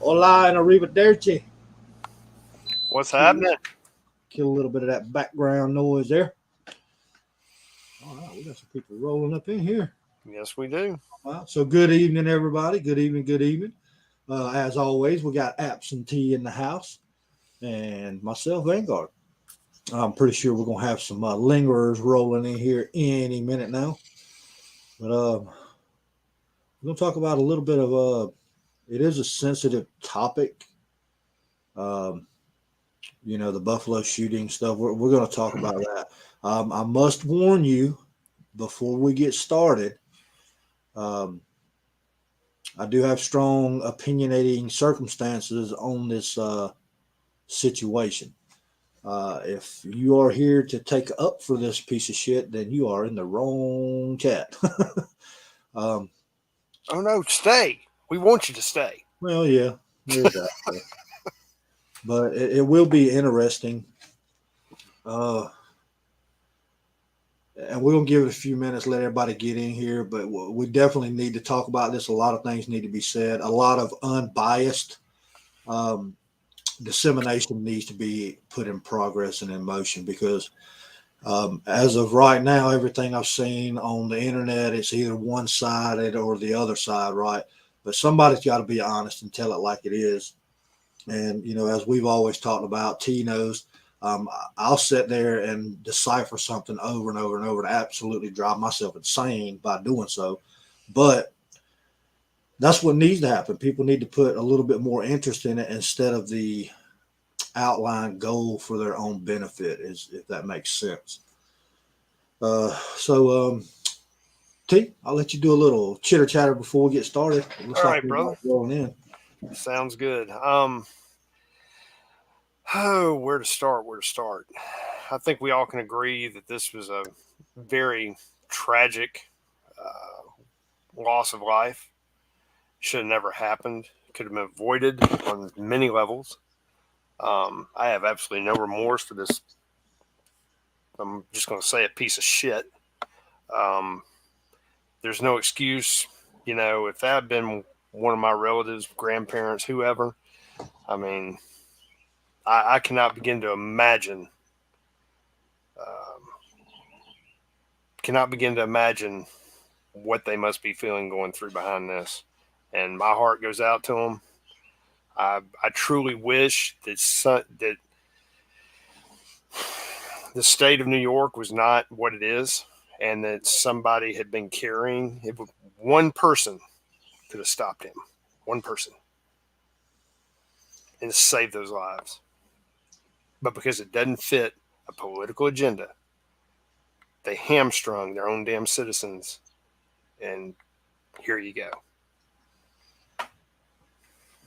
Hola and arrivederci. What's happening? Kill a little bit of that background noise there. All right, we got some people rolling up in here. Yes, we do. Wow. So good evening, everybody. Good evening. Good evening. As always, we got absentee in the house and myself, Vanguard. I'm pretty sure we're gonna have some lingerers rolling in here any minute now. But we're gonna talk about a little bit of it is a sensitive topic. Um, the Buffalo shooting stuff. We're going to talk about that. I must warn you before we get started. Um, I do have strong opinionating circumstances on this situation. If you are here to take up for this piece of shit, then you are in the wrong chat. um, Oh no, stay. We want you to stay. well, yeah, there's that. But it will be interesting. And we're going to give it a few minutes, let everybody get in here. But we definitely need to talk about this. A lot of things need to be said. A lot of unbiased dissemination needs to be put in progress and in motion because as of right now, everything I've seen on the internet, it's either one sided or the other side, right? But somebody's got to be honest and tell it like it is. And, as we've always talked about, T knows. I'll sit there and decipher something over and over and over to absolutely drive myself insane by doing so. But that's what needs to happen. People need to put a little bit more interest in it instead of the outlined goal for their own benefit, if that makes sense. So, T, I'll let you do a little chitter chatter before we get started. Looks All like right, brother. rolling in. Sounds good. Where to start? Where to start? I think we all can agree that this was a very tragic loss of life. Should have never happened. Could have been avoided on many levels. I have absolutely no remorse for this. I'm just going to say a piece of shit. There's no excuse. If that had been one of my relatives, grandparents, whoever, I mean, I cannot begin to imagine. Cannot begin to imagine what they must be feeling going through behind this. And my heart goes out to them. I truly wish that the state of New York was not what it is, and that somebody had been carrying it. One person could have stopped him. One person. And saved those lives. But because it doesn't fit a political agenda, they hamstrung their own damn citizens. And here you go.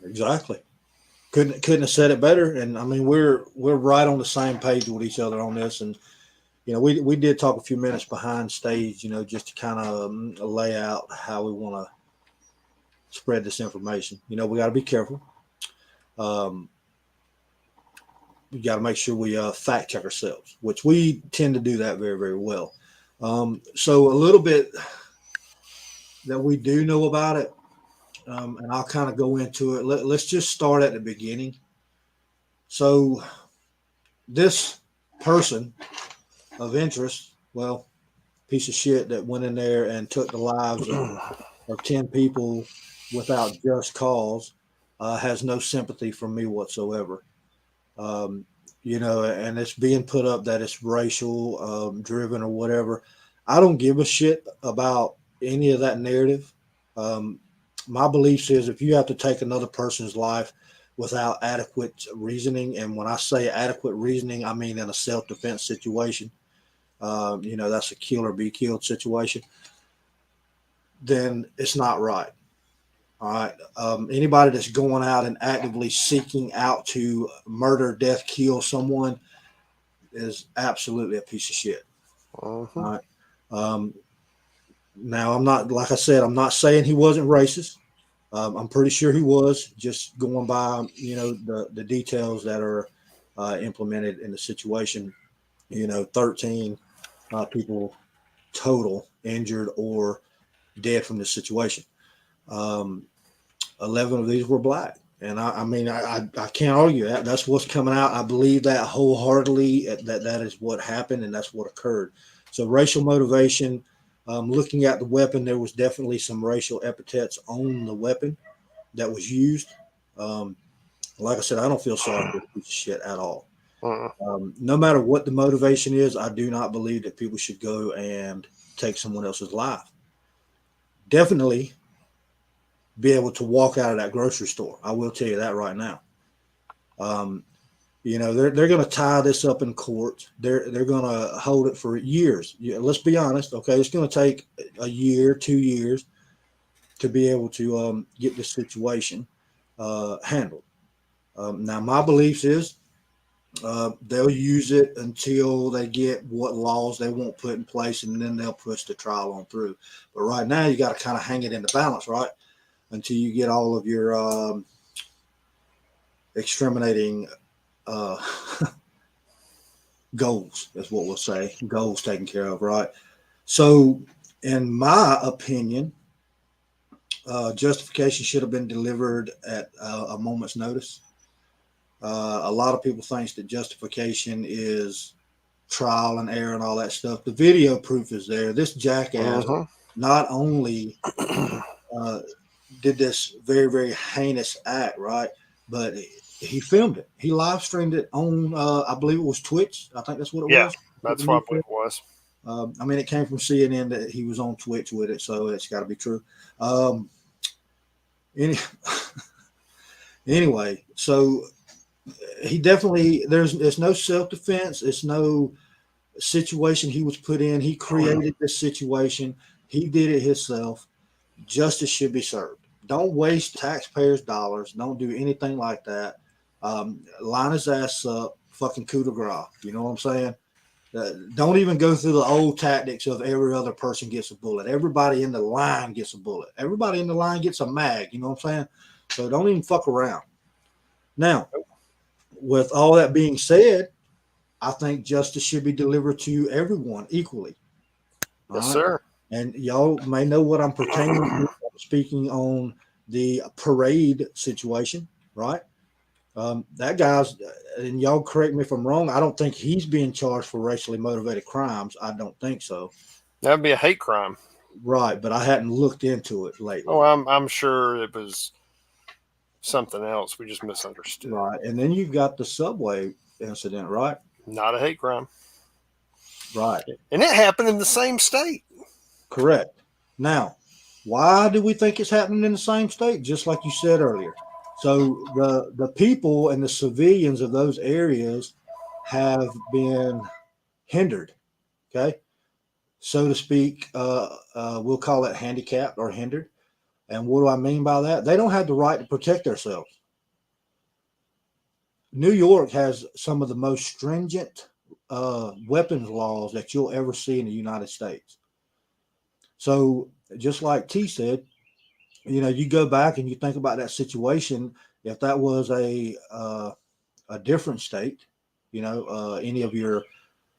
Exactly. Couldn't have said it better. And I mean, we're right on the same page with each other on this. And we did talk a few minutes behind stage, just to kind of lay out how we want to spread this information. We got to be careful. We got to make sure we fact check ourselves, which we tend to do that very, very well. So a little bit that we do know about it, and I'll kind of go into it. Let's just start at the beginning. So this person of interest, well, piece of shit that went in there and took the lives of 10 people without just cause, has no sympathy from me whatsoever. And it's being put up that it's racial driven or whatever. I don't give a shit about any of that narrative. My belief is if you have to take another person's life without adequate reasoning, and when I say adequate reasoning, I mean in a self-defense situation, that's a kill or be killed situation, then it's not right. All right. Anybody that's going out and actively seeking out to murder, death, kill someone is absolutely a piece of shit. All right. Now, I'm not, like I said, I'm not saying he wasn't racist. I'm pretty sure he was, just going by, the details that are implemented in the situation. 13 people total injured or dead from this situation. 11 of these were black, And I mean, I can't argue that. That's what's coming out. I believe that wholeheartedly, that is what happened and that's what occurred. So racial motivation, looking at the weapon, there was definitely some racial epithets on the weapon that was used. Like I said, I don't feel sorry for this piece of shit at all. No matter what the motivation is, I do not believe that people should go and take someone else's life. Definitely be able to walk out of that grocery store. I will tell you that right now. You know, they're going to tie this up in court. They're going to hold it for years. Yeah, let's be honest. Okay, it's going to take a year, 2 years to be able to get this situation handled. Now, my beliefs is they'll use it until they get what laws they want put in place, and then they'll push the trial on through. But right now, you got to kind of hang it in the balance, right? Until you get all of your exterminating goals, is what we'll say, goals taken care of, right? So, in my opinion, justification should have been delivered at a moment's notice. A lot of people think that justification is trial and error and all that stuff. The video proof is there. This jackass not only did this very, very heinous act, right? But he filmed it. He live streamed it on, I believe it was Twitch. I think that's what it was. That's what I believe it was. I mean, it came from CNN that he was on Twitch with it, so it's got to be true. Anyway, so he definitely, there's no self-defense. It's no situation he was put in. He created this situation. He did it himself. Justice should be served. Don't waste taxpayers' dollars. Don't do anything like that. Line his ass up, fucking coup de grace. You know what I'm saying? Don't even go through the old tactics of every other person gets a bullet. Everybody in the line gets a bullet. Everybody in the line gets a mag. You know what I'm saying? So don't even fuck around. Now, with all that being said, I think justice should be delivered to everyone equally. Yes, sir. And y'all may know what I'm pertaining to. I'm speaking on the parade situation, right? That guy's, and y'all correct me if I'm wrong, I don't think he's being charged for racially motivated crimes. I don't think so. That would be a hate crime. Right, but I hadn't looked into it lately. Oh, I'm sure it was something else. We just misunderstood. Right, and then you've got the subway incident, right? Not a hate crime. Right. And it happened in the same state. Correct. Now, why do we think it's happening in the same state? Just like you said earlier. So the people and the civilians of those areas have been hindered, okay, so to speak. We'll call it handicapped or hindered. And what do I mean by that? They don't have the right to protect themselves. New York has some of the most stringent weapons laws that you'll ever see in the United States. So just like T said, you know, you go back and you think about that situation. If that was a different state, you know, any of your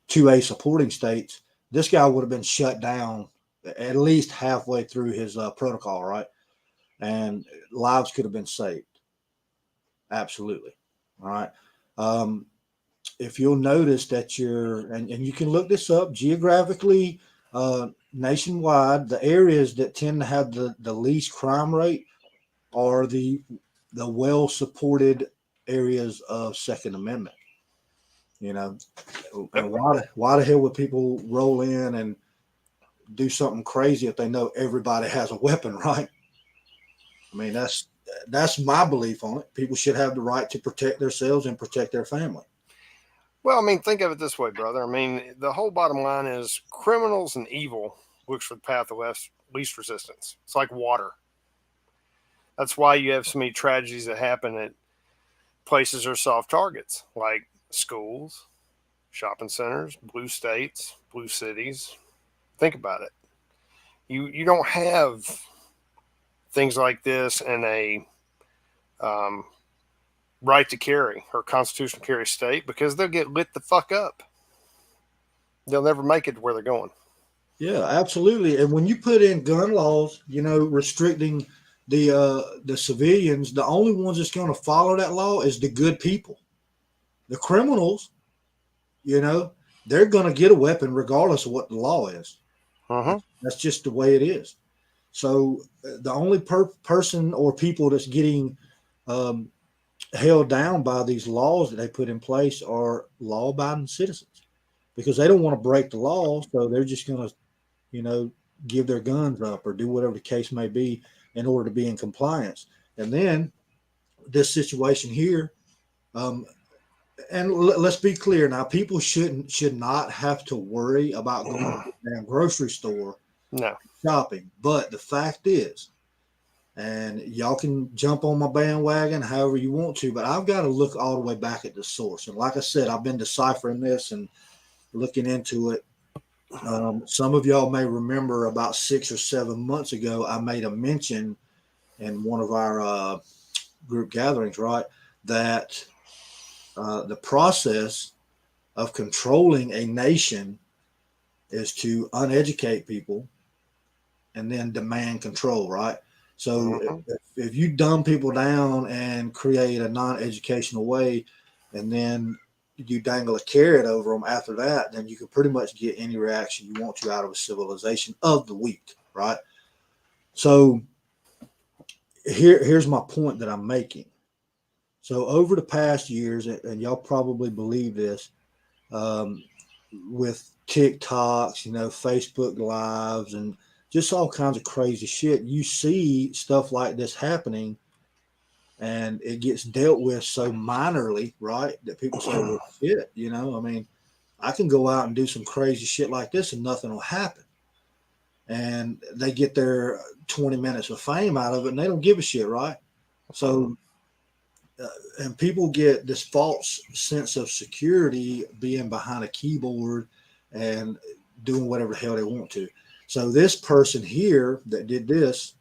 2A supporting states, this guy would have been shut down at least halfway through his protocol, right? And lives could have been saved. Absolutely. All right. If you'll notice that and you can look this up geographically, nationwide, the areas that tend to have the least crime rate are the well-supported areas of Second Amendment. You know, and why the hell would people roll in and do something crazy if they know everybody has a weapon, right? I mean, that's my belief on it. People should have the right to protect themselves and protect their family. Well, I mean, think of it this way, brother. I mean, the whole bottom line is criminals and evil looks for the path of least resistance. It's like water. That's why you have so many tragedies that happen at places or soft targets, like schools, shopping centers, blue states, blue cities. Think about it. You don't have things like this in a right to carry or constitutional carry state, because they'll get lit the fuck up. They'll never make it to where they're going. Yeah, absolutely. And when you put in gun laws, you know, restricting the civilians, the only ones that's going to follow that law is the good people. The criminals, they're going to get a weapon regardless of what the law is. That's just the way it is. So the only person or people that's getting held down by these laws that they put in place are law-abiding citizens, because they don't want to break the law. So they're just going to, give their guns up or do whatever the case may be in order to be in compliance. And then this situation here, and let's be clear now, people should not have to worry about going to the damn grocery store shopping. But the fact is, and y'all can jump on my bandwagon however you want to, but I've got to look all the way back at the source. And like I said, I've been deciphering this and looking into it. Some of y'all may remember about 6 or 7 months ago, I made a mention in one of our group gatherings, right, that the process of controlling a nation is to uneducate people and then demand control, right? So if you dumb people down and create a non-educational way, and then you dangle a carrot over them after that, then you can pretty much get any reaction you want to out of a civilization of the weak, right? So here's my point that I'm making. So over the past years, and y'all probably believe this, with TikToks, Facebook Lives, and just all kinds of crazy shit, you see stuff like this happening, and it gets dealt with so minorly, right, that people say, well, shit, I can go out and do some crazy shit like this and nothing will happen. And they get their 20 minutes of fame out of it, and they don't give a shit, right? So, and people get this false sense of security being behind a keyboard and doing whatever the hell they want to. So this person here that did this,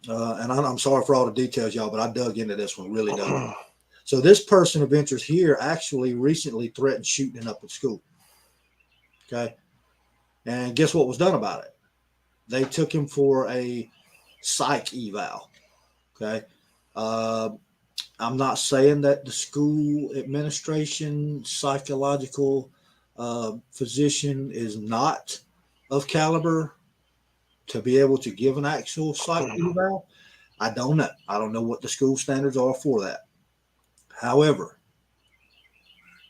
and I'm sorry for all the details, y'all, but I dug into this one, really dug. So this person of interest here actually recently threatened shooting up at school. Okay. And guess what was done about it? They took him for a psych eval. Okay. I'm not saying that the school administration, psychological physician is not of caliber to be able to give an actual psych eval. I don't know. I don't know what the school standards are for that. However,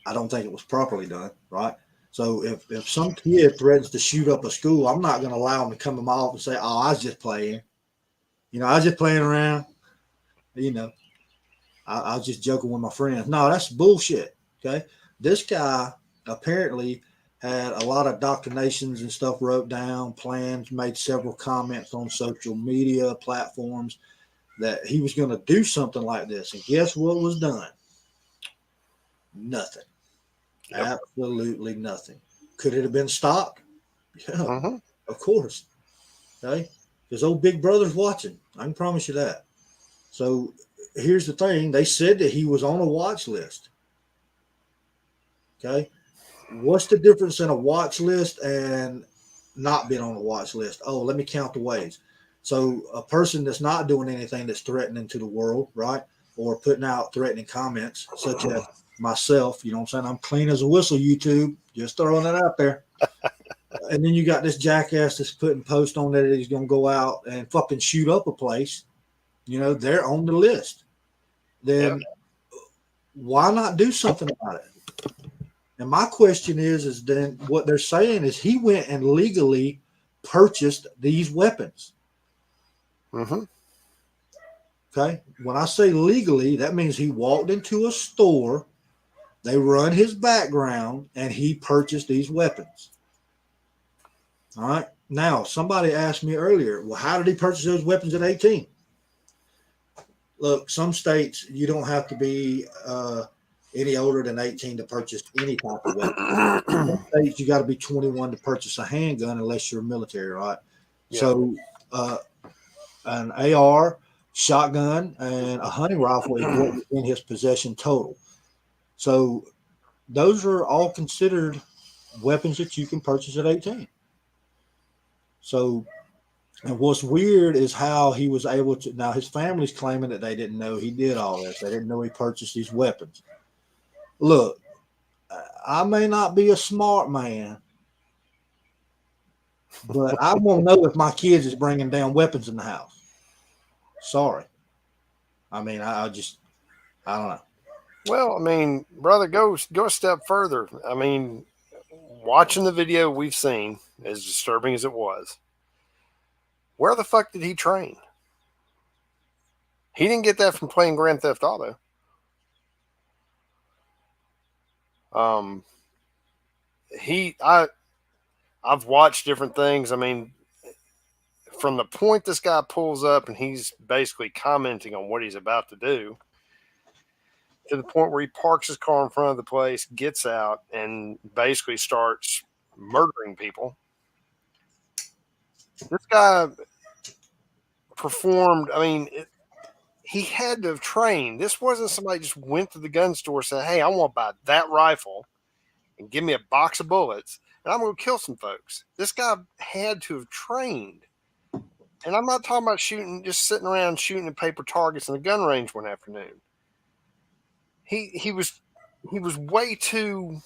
I don't think it was properly done, right? So if some kid threatens to shoot up a school, I'm not going to allow him to come to my office and say, oh, I was just playing. I was just playing around. I was just joking with my friends. No, that's bullshit, okay? This guy apparently had a lot of doctrinations and stuff wrote down, plans, made several comments on social media platforms that he was going to do something like this. And guess what was done? Nothing. Yep. Absolutely nothing. Could it have been stopped? Yeah, of course. Okay. Because old Big Brother's watching. I can promise you that. So here's the thing. They said that he was on a watch list. Okay. What's the difference in a watch list and not being on a watch list? Oh, let me count the ways. So a person that's not doing anything that's threatening to the world, right? Or putting out threatening comments, such as myself, I'm saying? I'm clean as a whistle, YouTube. Just throwing that out there. And then you got this jackass that's putting posts on there that he's going to go out and fucking shoot up a place. They're on the list. Then why not do something about it? And my question is then what they're saying is he went and legally purchased these weapons. Okay. When I say legally, that means he walked into a store, they run his background, and he purchased these weapons. All right. Now, somebody asked me earlier, well, how did he purchase those weapons at 18? Look, some states you don't have to be any older than 18 to purchase any type of weapon. Some states you got to be 21 to purchase a handgun unless you're military, right? Yeah. So an AR, shotgun, and a hunting rifle is what was in his possession total. So those are all considered weapons that you can purchase at 18. So And what's weird is how he was able to. Now his family's claiming that they didn't know he did all this. They didn't know he purchased these weapons. Look, I may not be a smart man, but I won't know if my kids is bringing down weapons in the house. Sorry. I mean, I just, I don't know. Well, I mean, brother, go a step further. I mean, watching the video we've seen, as disturbing as it was, where the fuck did he train? He didn't get that from playing Grand Theft Auto. I've watched different things. I mean, from the point this guy pulls up and he's basically commenting on what he's about to do, to the point where he parks his car in front of the place, gets out, and basically starts murdering people. This guy performed, I mean, he had to have trained. This wasn't somebody just went to the gun store and said, hey, I want to buy that rifle and give me a box of bullets, and I'm going to kill some folks. This guy had to have trained. And I'm not talking about shooting, just sitting around shooting at paper targets in the gun range one afternoon. He was way too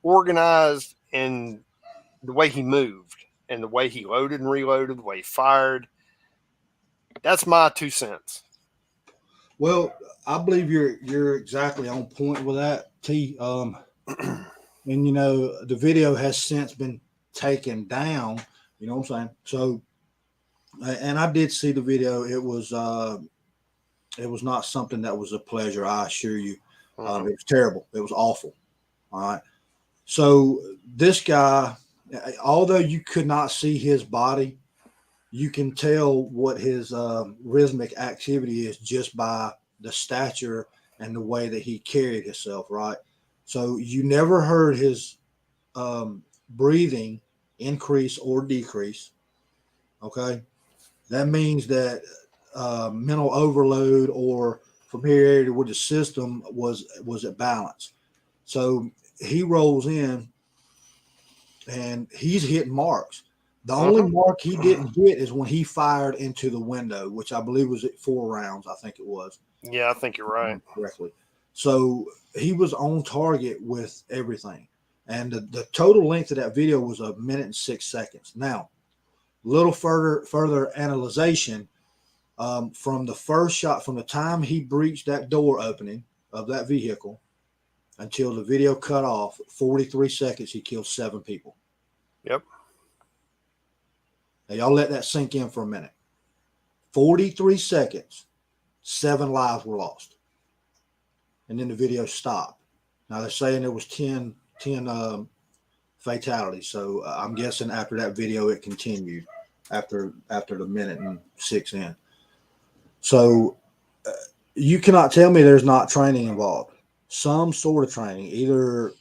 organized in the way he moved and the way he loaded and reloaded, the way he fired. That's my 2 cents. Well, I believe you're exactly on point with that, T. And you know, the video has since been taken down. You know what I'm saying? So, and I did see the video. It was not something that was a pleasure. I assure you, it was terrible. It was awful. All right. So this guy, although you could not see his body, you can tell what his rhythmic activity is just by the stature and the way that he carried himself, right? So you never heard his breathing increase or decrease. Okay. That means that mental overload or familiarity with the system was at balance. So he rolls in and he's hitting marks. The only mark he didn't hit is when he fired into the window, which I believe was at 4 rounds. I think it was. Yeah, I think you're right. Correctly. So he was on target with everything. And the total length of that video was 1 minute and 6 seconds. Now, a little further analyzation from the first shot, from the time he breached that door opening of that vehicle until the video cut off, 43 seconds, he killed 7 people. Yep. Now, y'all let that sink in for a minute. 43 seconds, 7 lives were lost. And then the video stopped. Now, they're saying there was 10 fatalities. So I'm guessing after that video, it continued after the minute and 6 in. So you cannot tell me there's not training involved. Some sort of training. Either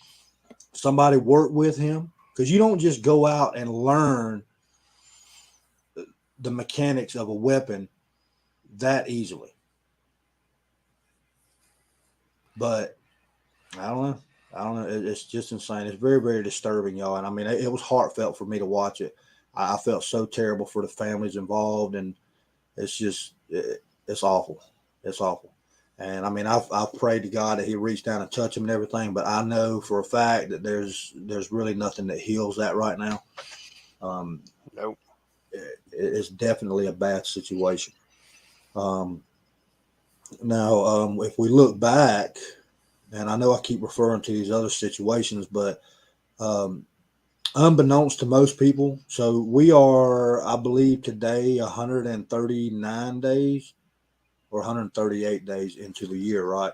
somebody worked with him, because you don't just go out and learn the mechanics of a weapon that easily. But I don't know. It's just insane. It's very, very disturbing, y'all. And I mean, it was heartfelt for me to watch it. I felt so terrible for the families involved, and it's just, it's awful. It's awful. And I mean, I've prayed to God that He reached down and touch him and everything, but I know for a fact that there's really nothing that heals that right now. Nope. It's definitely a bad situation. Now, if we look back, and I know I keep referring to these other situations, but unbeknownst to most people, so we are, I believe, today 139 days or 138 days into the year, right?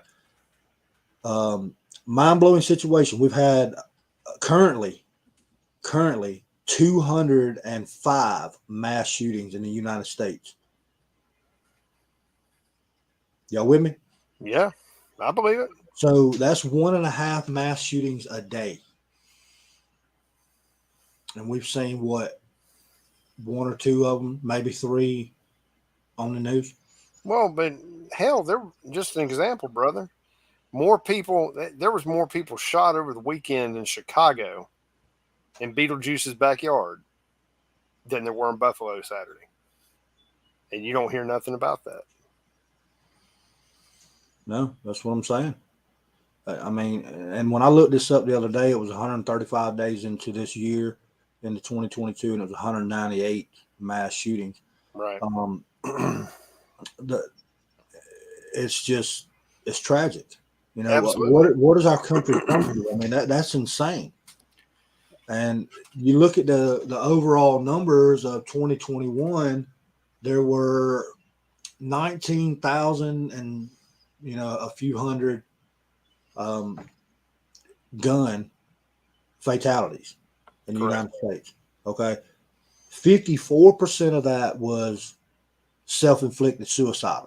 Mind-blowing situation. We've had currently 205 mass shootings in the United States. Y'all with me? Yeah, I believe it. So that's 1.5 mass shootings a day. And we've seen what, 1 or 2 of them, maybe 3 on the news. Well, but hell, they're just an example, brother. There was more people shot over the weekend in Chicago in Beetlejuice's backyard than there were in Buffalo Saturday. And you don't hear nothing about that. No, that's what I'm saying. I mean, and when I looked this up the other day, it was 135 days into this year, into 2022, and it was 198 mass shootings. Right. The, it's tragic. You know, Absolutely. what does our country come to? I mean, that's insane. And you look at the overall numbers of 2021, there were 19,000 and, you know, a few hundred gun fatalities in the Correct. United States. Okay. 54% of that was self-inflicted suicide.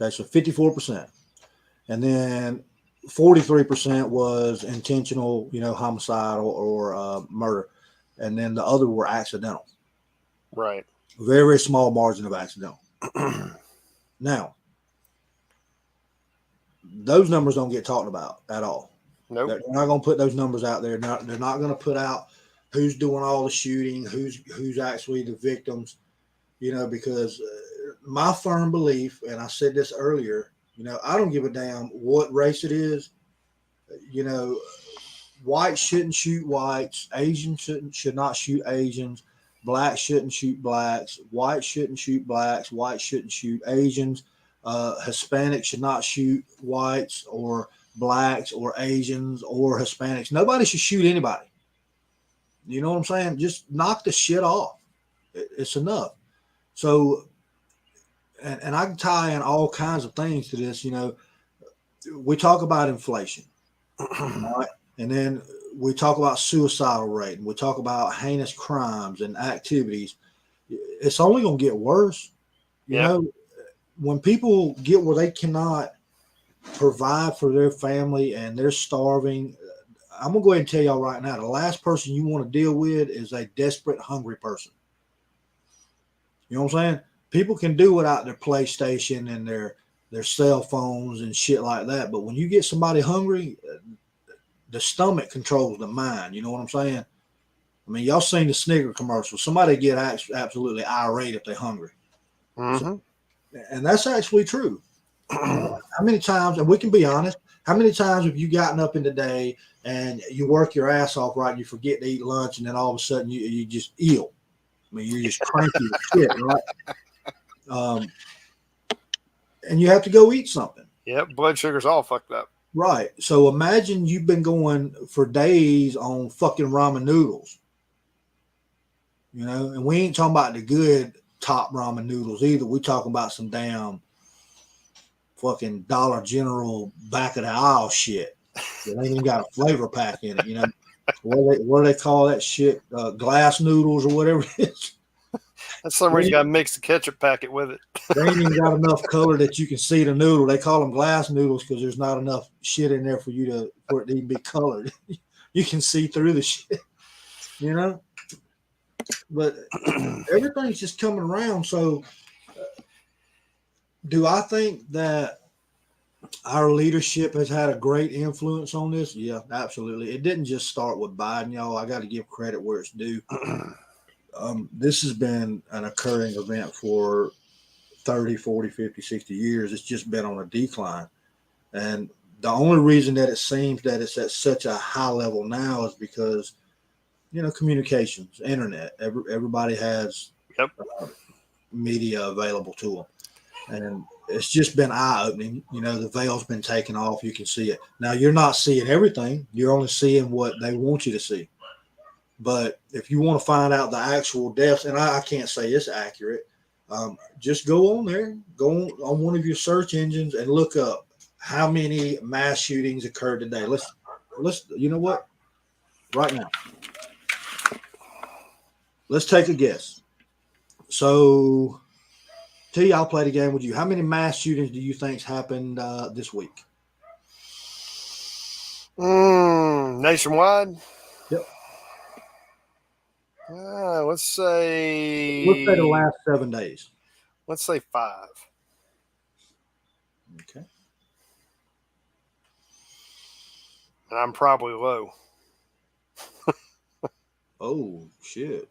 Okay. So 54%. And then 43% was intentional, you know, homicide or murder. And then the other were accidental. Right. Very, very small margin of accidental. Now, those numbers don't get talked about at all. Nope. They're not going to put those numbers out there. They're not going to put out who's doing all the shooting, who's actually the victims, you know, because my firm belief, and I said this earlier, you know, I don't give a damn what race it is. You know, whites shouldn't shoot whites. Asians should not shoot Asians. Blacks shouldn't shoot blacks. Whites shouldn't shoot blacks. Whites shouldn't shoot Asians. Hispanics should not shoot whites or blacks or Asians or Hispanics. Nobody should shoot anybody. You know what I'm saying? Just knock the shit off. It's enough. So, and I can tie in all kinds of things to this. You know, we talk about inflation, right? And then we talk about suicidal rate, and we talk about heinous crimes and activities. It's only going to get worse. You know, when people get where they cannot provide for their family and they're starving, I'm going to go ahead and tell y'all right now, the last person you want to deal with is a desperate, hungry person. You know what I'm saying? People can do without their PlayStation and their cell phones and shit like that. But when you get somebody hungry, the stomach controls the mind. You know what I'm saying? I mean, y'all seen the Snicker commercial. Somebody get absolutely irate if they're hungry. Mm-hmm. And that's actually true. How many times, and we can be honest, how many times have you gotten up in the day and you work your ass off, right? And you forget to eat lunch, and then all of a sudden you just ill. I mean, you're just cranky as shit, right? And you have to go eat something. Yep, blood sugar's all fucked up. Right. So imagine you've been going for days on fucking ramen noodles. You know, and we ain't talking about the good top ramen noodles either. We talking about some damn fucking Dollar General back of the aisle shit. It ain't even got a flavor pack in it, you know. What do they call that shit? Glass noodles or whatever it is. That's some reason you got to mix the ketchup packet with it. They ain't even got enough color that you can see the noodle. They call them glass noodles because there's not enough shit in there for it to even be colored. You can see through the shit, you know. But everything's just coming around. So, do I think that our leadership has had a great influence on this? Yeah, absolutely. It didn't just start with Biden, y'all. I got to give credit where it's due. This has been an occurring event for 30, 40, 50, 60 years. It's just been on a decline. And the only reason that it seems that it's at such a high level now is because, you know, communications, internet, everybody has media available to them. And it's just been eye-opening. You know, the veil's been taken off. You can see it. Now, you're not seeing everything. You're only seeing what they want you to see. But if you want to find out the actual deaths, and I can't say it's accurate, just go on there, go on one of your search engines and look up how many mass shootings occurred today. Let's, you know what? Right now, let's take a guess. So, T, I'll play the game with you. How many mass shootings do you think's happened this week? Nationwide? Yep. Let's say the last 7 days. Let's say 5. Okay. And I'm probably low. Oh shit.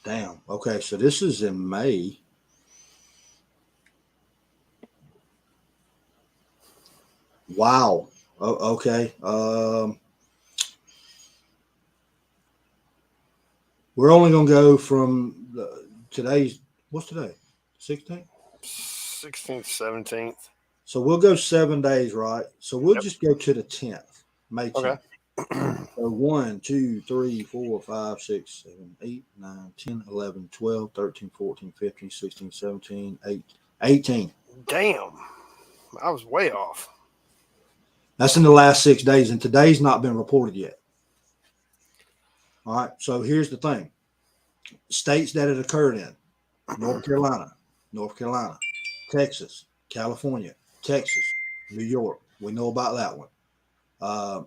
Damn. Okay, so this is in May. Wow. Okay. We're only gonna go from today's. What's today? 16th. 16th, 17th. So we'll go 7 days, right? So we'll Yep. just go to the 10th, May 10th. Okay. So 1, 2, 3, 4, 5, 6, 7, 8, 9, 10, 11, 12, 13, 14, 15, 16, 17, 18. Damn. I was way off. That's in the last 6 days, and today's not been reported yet. All right. So here's the thing: states that it occurred in: North Carolina, Texas, California, Texas, New York. We know about that one. Uh,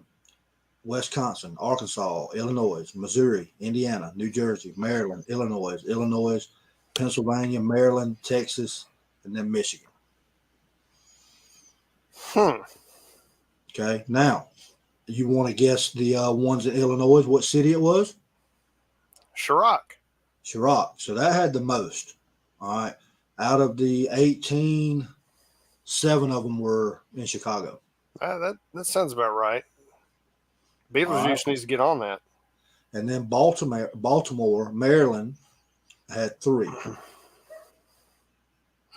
Wisconsin, Arkansas, Illinois, Missouri, Indiana, New Jersey, Maryland, Illinois, Pennsylvania, Maryland, Texas, and then Michigan. Okay. Now, you want to guess the ones in Illinois, what city it was? Chirac. So that had the most. All right. Out of the 18, 7 of them were in Chicago. That sounds about right. All right. Beetlejuice needs to get on that. And then Baltimore, Maryland had 3.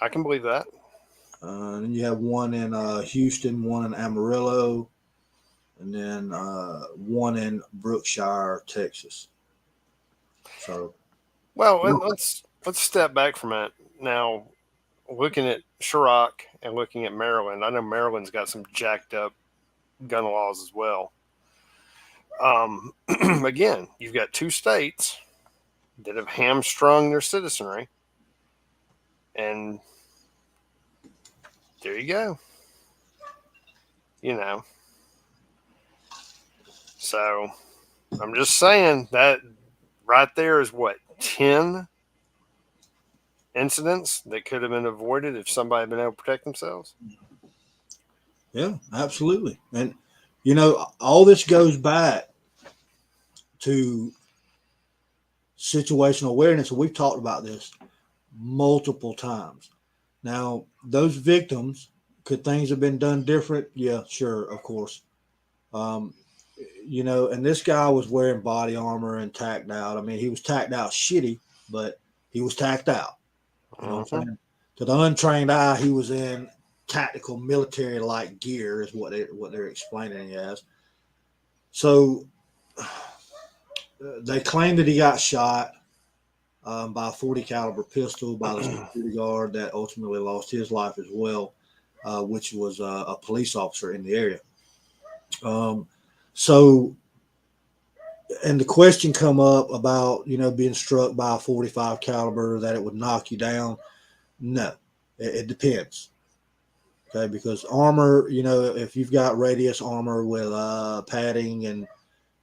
I can believe that. And then you have one in Houston, one in Amarillo, and then one in Brookshire, Texas. So, well, let's step back from it now. Looking at Chirac and looking at Maryland, I know Maryland's got some jacked up gun laws as well. Again, you've got 2 states that have hamstrung their citizenry, and there you go. So I'm just saying that right there is what, 10 incidents that could have been avoided if somebody had been able to protect themselves. yeah, absolutely. And, all this goes back to situational awareness. And we've talked about this multiple times. Now, those victims, could things have been done different? Yeah, sure, of course. And this guy was wearing body armor and tacked out. I mean, he was tacked out shitty, but he was tacked out. You know what I'm saying? To the untrained eye, he was in tactical military-like gear, is what they're explaining it as. So they claim that he got shot by a 40 caliber pistol by the security guard that ultimately lost his life as well, which was a police officer in the area. So, and the question come up about, being struck by a 45 caliber, that it would knock you down. No, it depends. Okay. Because armor, if you've got radius armor with padding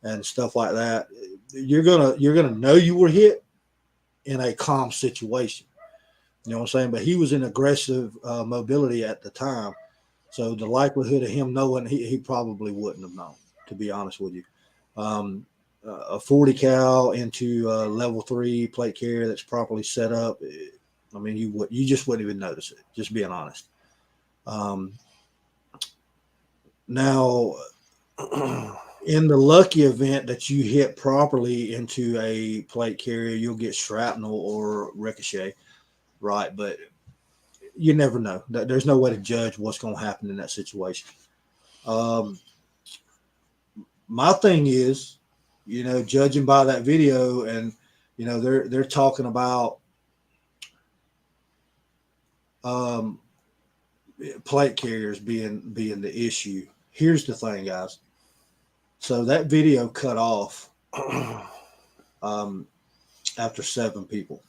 and stuff like that, you're going to know you were hit in a calm situation. You know what I'm saying? But he was in aggressive mobility at the time. So the likelihood of him knowing, he probably wouldn't have known, to be honest with you. A 40 cal into level 3 plate carrier that's properly set up, I mean, you just wouldn't even notice it, just being honest. Now, in the lucky event that you hit properly into a plate carrier, you'll get shrapnel or ricochet, right? But you never know. There's no way to judge what's going to happen in that situation. My thing is, judging by that video, and they're talking about plate carriers being the issue. Here's the thing, guys. So that video cut off after 7 people.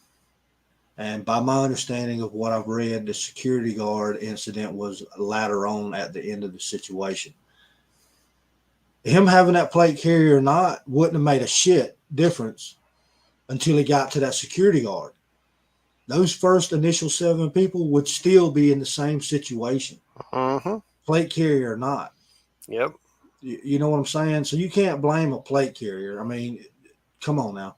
And by my understanding of what I've read, the security guard incident was later on at the end of the situation. Him having that plate carrier or not wouldn't have made a shit difference until he got to that security guard. Those first initial 7 people would still be in the same situation. Plate carrier or not. Yep. You know what I'm saying? So you can't blame a plate carrier. I mean, come on now.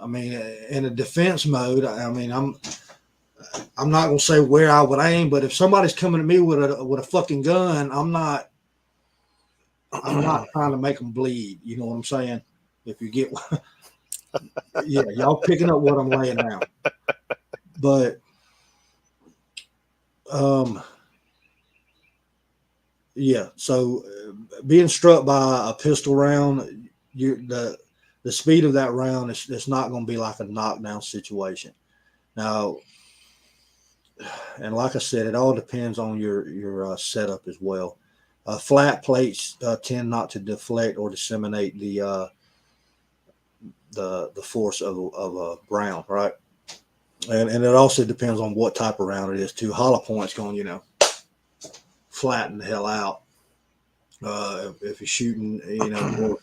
I mean, in a defense mode, I mean, I'm not gonna say where I would aim, but if somebody's coming at me with a fucking gun, I'm not trying to make them bleed. You know what I'm saying? If you get, yeah, y'all picking up what I'm laying down. But, yeah. So being struck by a pistol round, the speed of that round is it's not going to be like a knockdown situation. Now, and like I said, it all depends on your setup as well. Flat plates tend not to deflect or disseminate the force of a round, right? And it also depends on what type of round it is too. Hollow point's going, flatten the hell out. If you're shooting, more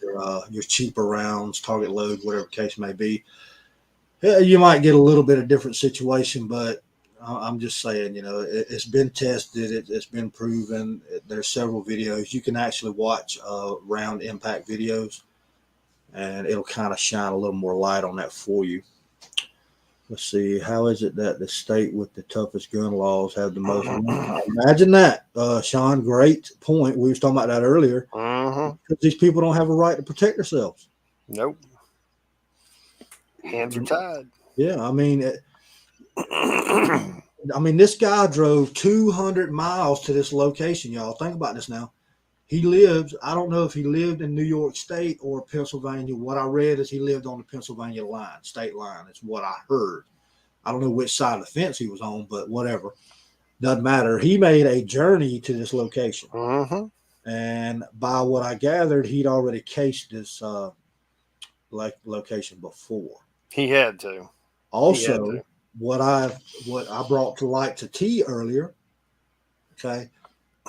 your cheaper rounds, target load, whatever case may be, you might get a little bit of different situation, but I'm just saying, it's been tested. It's been proven. There's several videos. You can actually watch round impact videos, and it'll kind of shine a little more light on that for you. Let's see. How is it that the state with the toughest gun laws have the most? Imagine that, Sean. Great point. We were talking about that earlier. Because these people don't have a right to protect themselves. Nope. Hands are tied. Yeah, I mean, this guy drove 200 miles to this location, y'all. Think about this now. He lives, I don't know if he lived in New York State or Pennsylvania. What I read is he lived on the Pennsylvania line, state line. It's what I heard. I don't know which side of the fence he was on, but whatever. Doesn't matter. He made a journey to this location. And by what I gathered, he'd already cased this location before. He had to. Also, what I brought to light to T earlier, okay,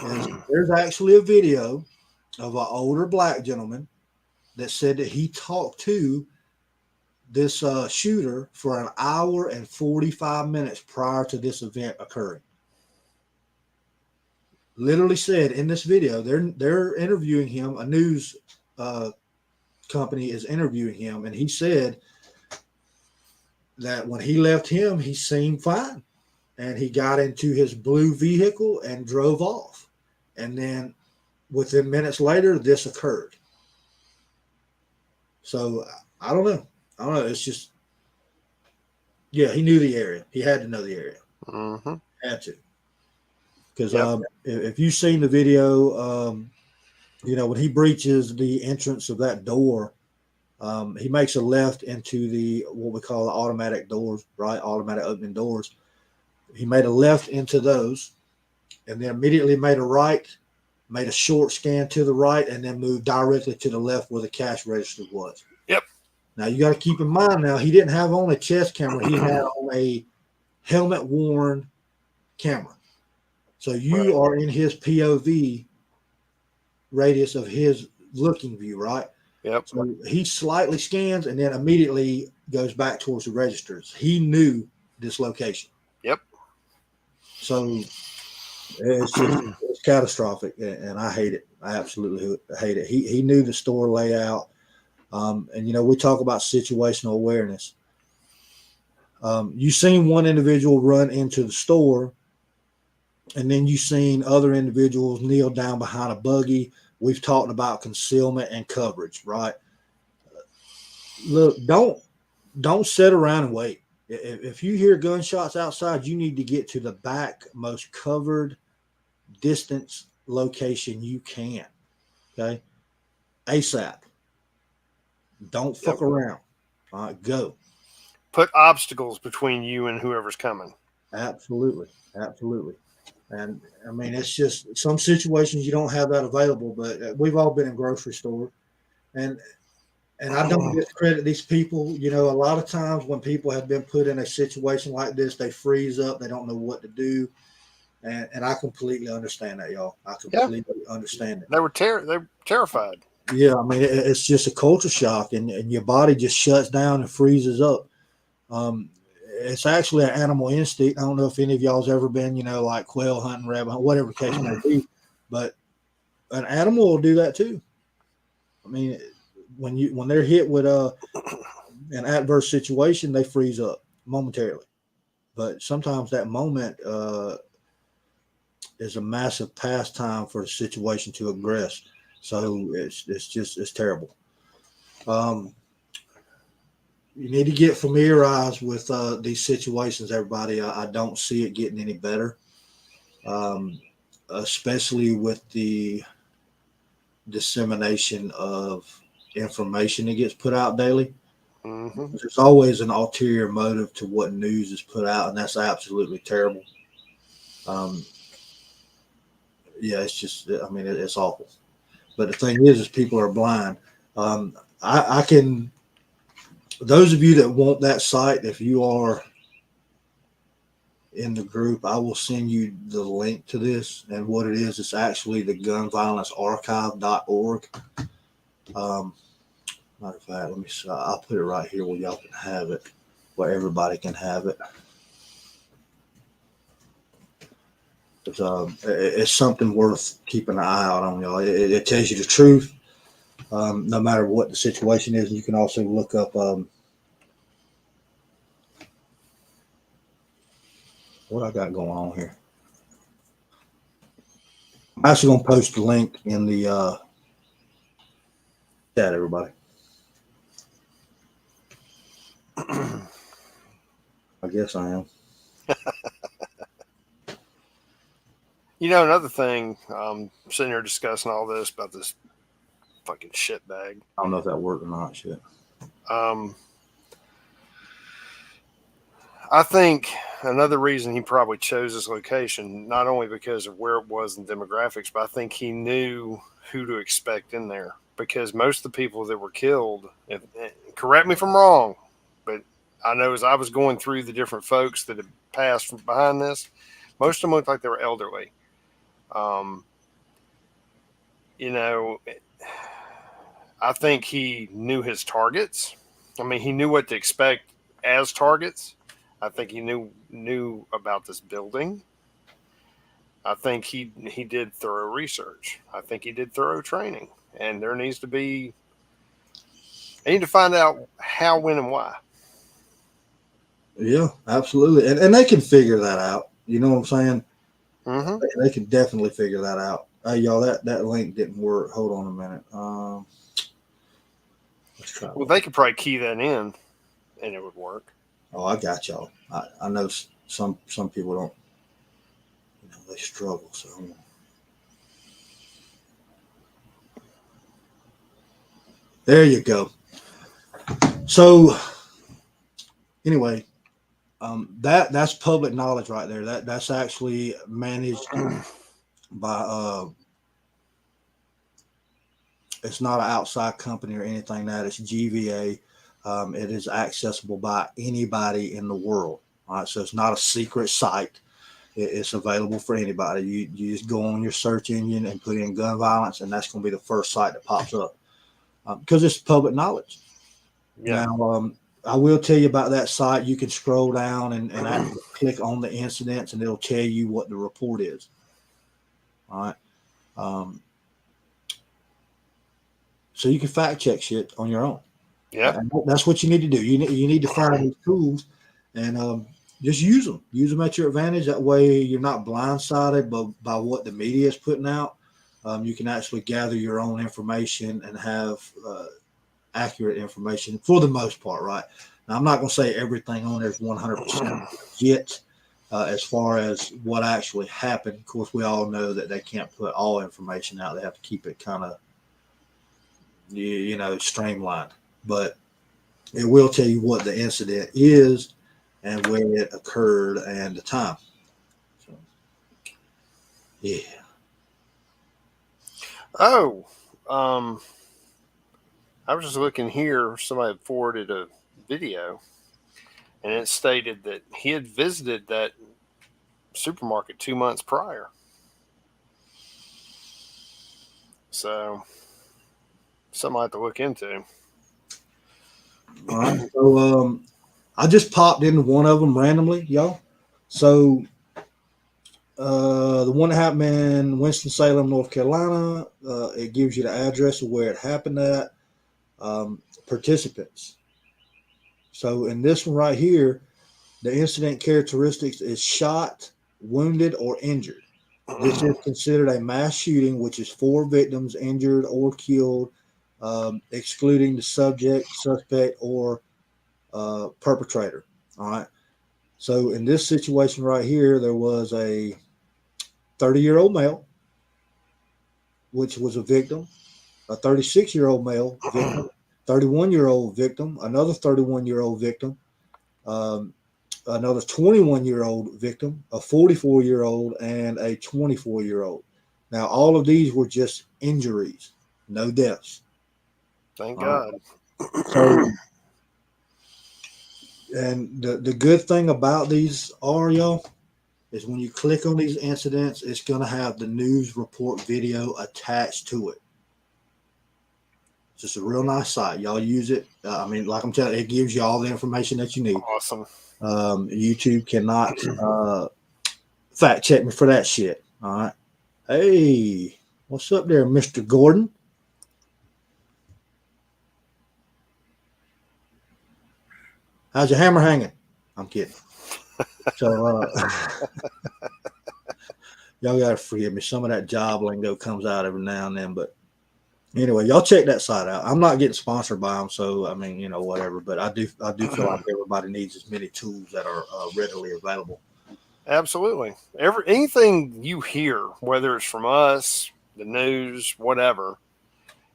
is there's actually a video of an older black gentleman that said that he talked to this shooter for an hour and 45 minutes prior to this event occurring. Literally said in this video, they're interviewing him. A news company is interviewing him, and he said that when he left him, he seemed fine, and he got into his blue vehicle and drove off. And then within minutes later, this occurred. So I don't know. It's just, yeah, he knew the area. He had to know the area. Had to. Because if you've seen the video, when he breaches the entrance of that door, he makes a left into what we call the automatic doors, right? Automatic opening doors. He made a left into those, and then immediately made a right, made a short scan to the right, and then moved directly to the left where the cash register was. Yep. Now, you got to keep in mind now, he didn't have on a chest camera. He had on a helmet-worn camera. So you are in his POV radius of his looking view, right? Yep. So he slightly scans and then immediately goes back towards the registers. He knew this location. Yep. So it's catastrophic, and I hate it. I absolutely hate it. He knew the store layout, and we talk about situational awareness. You seen one individual run into the store, and then you seen other individuals kneel down behind a buggy. We've talked about concealment and coverage, right? Look, don't sit around and wait. If you hear gunshots outside, you need to get to the back, most covered distance location you can. Okay? ASAP. Don't fuck around. All right, go. Put obstacles between you and whoever's coming. Absolutely. And I mean, it's just some situations you don't have that available, but we've all been in grocery stores, and I don't discredit these people. A lot of times when people have been put in a situation like this, they freeze up. They don't know what to do. And I completely understand that, y'all. I completely understand it. They were terrified. Yeah. I mean, it's just a culture shock, and your body just shuts down and freezes up. It's actually an animal instinct. I don't know if any of y'all's ever been, like quail hunting, rabbit hunting, whatever the case may be, but an animal will do that too. I mean, when they're hit with an adverse situation, they freeze up momentarily. But sometimes that moment is a massive pastime for the situation to aggress. So it's terrible. You need to get familiarized with these situations, everybody. I don't see it getting any better, especially with the dissemination of information that gets put out daily. Mm-hmm. There's always an ulterior motive to what news is put out, and that's absolutely terrible. Yeah, it's just, I mean, it's awful. But the thing is people are blind. I can, those of you that want that site, if you are in the group, I will send you the link to this. And what it is, it's actually the gunviolencearchive.org. Matter of fact, let me see. I'll put it right here where y'all can have it, where everybody can have it. It's something worth keeping an eye out on, y'all. It tells you the truth, no matter what the situation is. You can also look up what I got going on here. I'm actually going to post the link in the chat, everybody. I guess I am. You know, another thing, sitting here discussing all this about this fucking shit bag. I don't know if that worked or not. Shit. I think another reason he probably chose this location, not only because of where it was and demographics, but I think he knew who to expect in there. Because most of the people that were killed, correct me if I'm wrong, but I know as I was going through the different folks that had passed from behind this, most of them looked like they were elderly. You know, I think he knew his targets. I mean, he knew what to expect as targets. I think he knew about this building. I think he did thorough research. I think he did thorough training. And there needs to be, I need to find out how, when, and why. Yeah, absolutely. And they can figure that out. You know what I'm saying? Mm-hmm. They can definitely figure that out. Hey, y'all, that link didn't work. Hold on a minute. Let's try. Well, they could probably key that in and it would work. Oh, I got y'all. I know some people don't, you know, they struggle. So there you go. So anyway, that's public knowledge right there. That's actually managed by it's not an outside company or anything. That it's GVA. It is accessible by anybody in the world. All right, so it's not a secret site. It's available for anybody. You just go on your search engine and put in gun violence, and that's going to be the first site that pops up because it's public knowledge. Yeah. Now, I will tell you about that site. You can scroll down and actually click on the incidents, and it'll tell you what the report is. All right. So you can fact check shit on your own. Yeah. That's what you need to do. You need to find these tools and just use them. Use them at your advantage. That way you're not blindsided by what the media is putting out. You can actually gather your own information and have accurate information for the most part, right? Now, I'm not going to say everything on there is 100% legit as far as what actually happened. Of course, we all know that they can't put all information out. They have to keep it kind of, you know, streamlined. But it will tell you what the incident is and where it occurred and the time. So, yeah. Oh, I was just looking here. Somebody forwarded a video, and it stated that he had visited that supermarket 2 months prior. So, something I have to look into. All right. So I just popped into one of them randomly, y'all. So The one that happened in Winston-Salem, North Carolina, it gives you the address of where it happened at. Participants. So in this one right here, the incident characteristics is shot, wounded, or injured. This is considered a mass shooting, which is 4 victims injured or killed, excluding the subject, suspect, or perpetrator. All right. So in this situation right here, there was a 30-year-old male, which was a victim, a 36-year-old male victim, 31-year-old victim, another 31-year-old victim, another 21-year-old victim, a 44-year-old, and a 24-year-old. Now, all of these were just injuries, no deaths. Thank All right. God. So, and the good thing about these are, y'all, is when you click on these incidents, it's going to have the news report video attached to it. It's just a real nice site. Y'all use it. I mean, like I'm telling you, it gives you all the information that you need. Awesome. YouTube cannot fact check me for that shit. All right. Hey, what's up there, Mr. Gordon? How's your hammer hanging? I'm kidding. So, y'all got to forgive me. Some of that job lingo comes out every now and then. But anyway, y'all check that site out. I'm not getting sponsored by them. So, I mean, you know, whatever. But I do feel like everybody needs as many tools that are readily available. Absolutely. Anything you hear, whether it's from us, the news, whatever,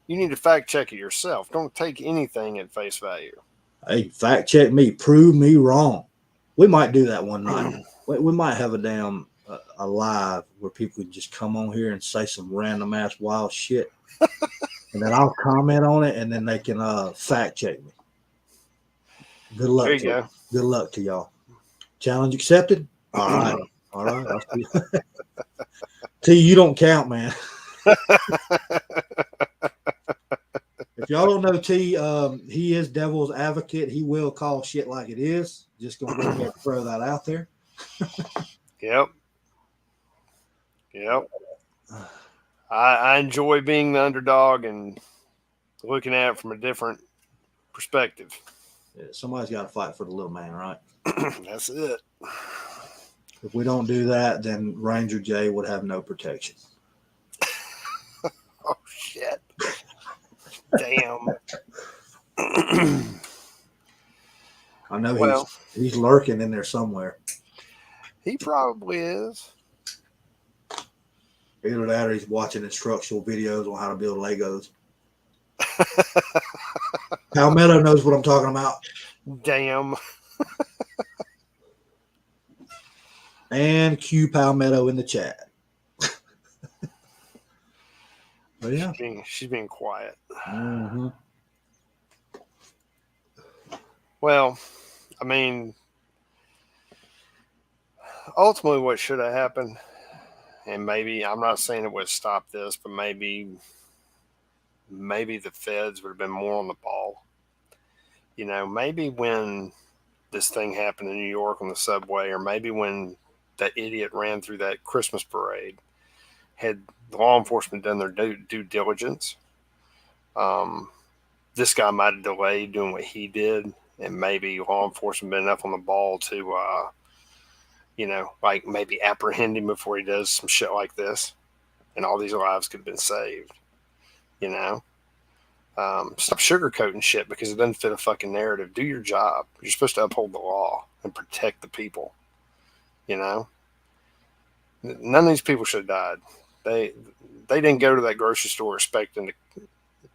you need to fact check it yourself. Don't take anything at face value. Hey, fact check me. Prove me wrong. We might do that one night. We might have a damn a live where people can just come on here and say some random ass wild shit, and then I'll comment on it, and then they can fact check me. Good luck. There you go. Good luck to y'all. Challenge accepted. All right. All right. I'll see you. T, you don't count, man. If y'all don't know T, he is devil's advocate. He will call shit like it is. Just gonna go ahead and throw that out there. Yep. I enjoy being the underdog and looking at it from a different perspective. Yeah, somebody's got to fight for the little man, right? That's it. If we don't do that, then Ranger Jay would have no protection. Oh, shit. Damn. I know he's lurking in there somewhere. He probably is. Either that or he's watching instructional videos on how to build Legos. Palmetto knows what I'm talking about. Damn. And Q Palmetto in the chat. But yeah. She's being quiet. Mm-hmm. Well, I mean, ultimately what should have happened, and maybe, I'm not saying it would stop this, but maybe the feds would have been more on the ball. You know, maybe when this thing happened in New York on the subway, or maybe when that idiot ran through that Christmas parade, had law enforcement done their due diligence, this guy might have delayed doing what he did, and maybe law enforcement been enough on the ball to, you know, like maybe apprehend him before he does some shit like this, and all these lives could have been saved. You know, stop sugarcoating shit because it doesn't fit a fucking narrative. Do your job. You're supposed to uphold the law and protect the people. You know, none of these people should have died. They didn't go to that grocery store expecting to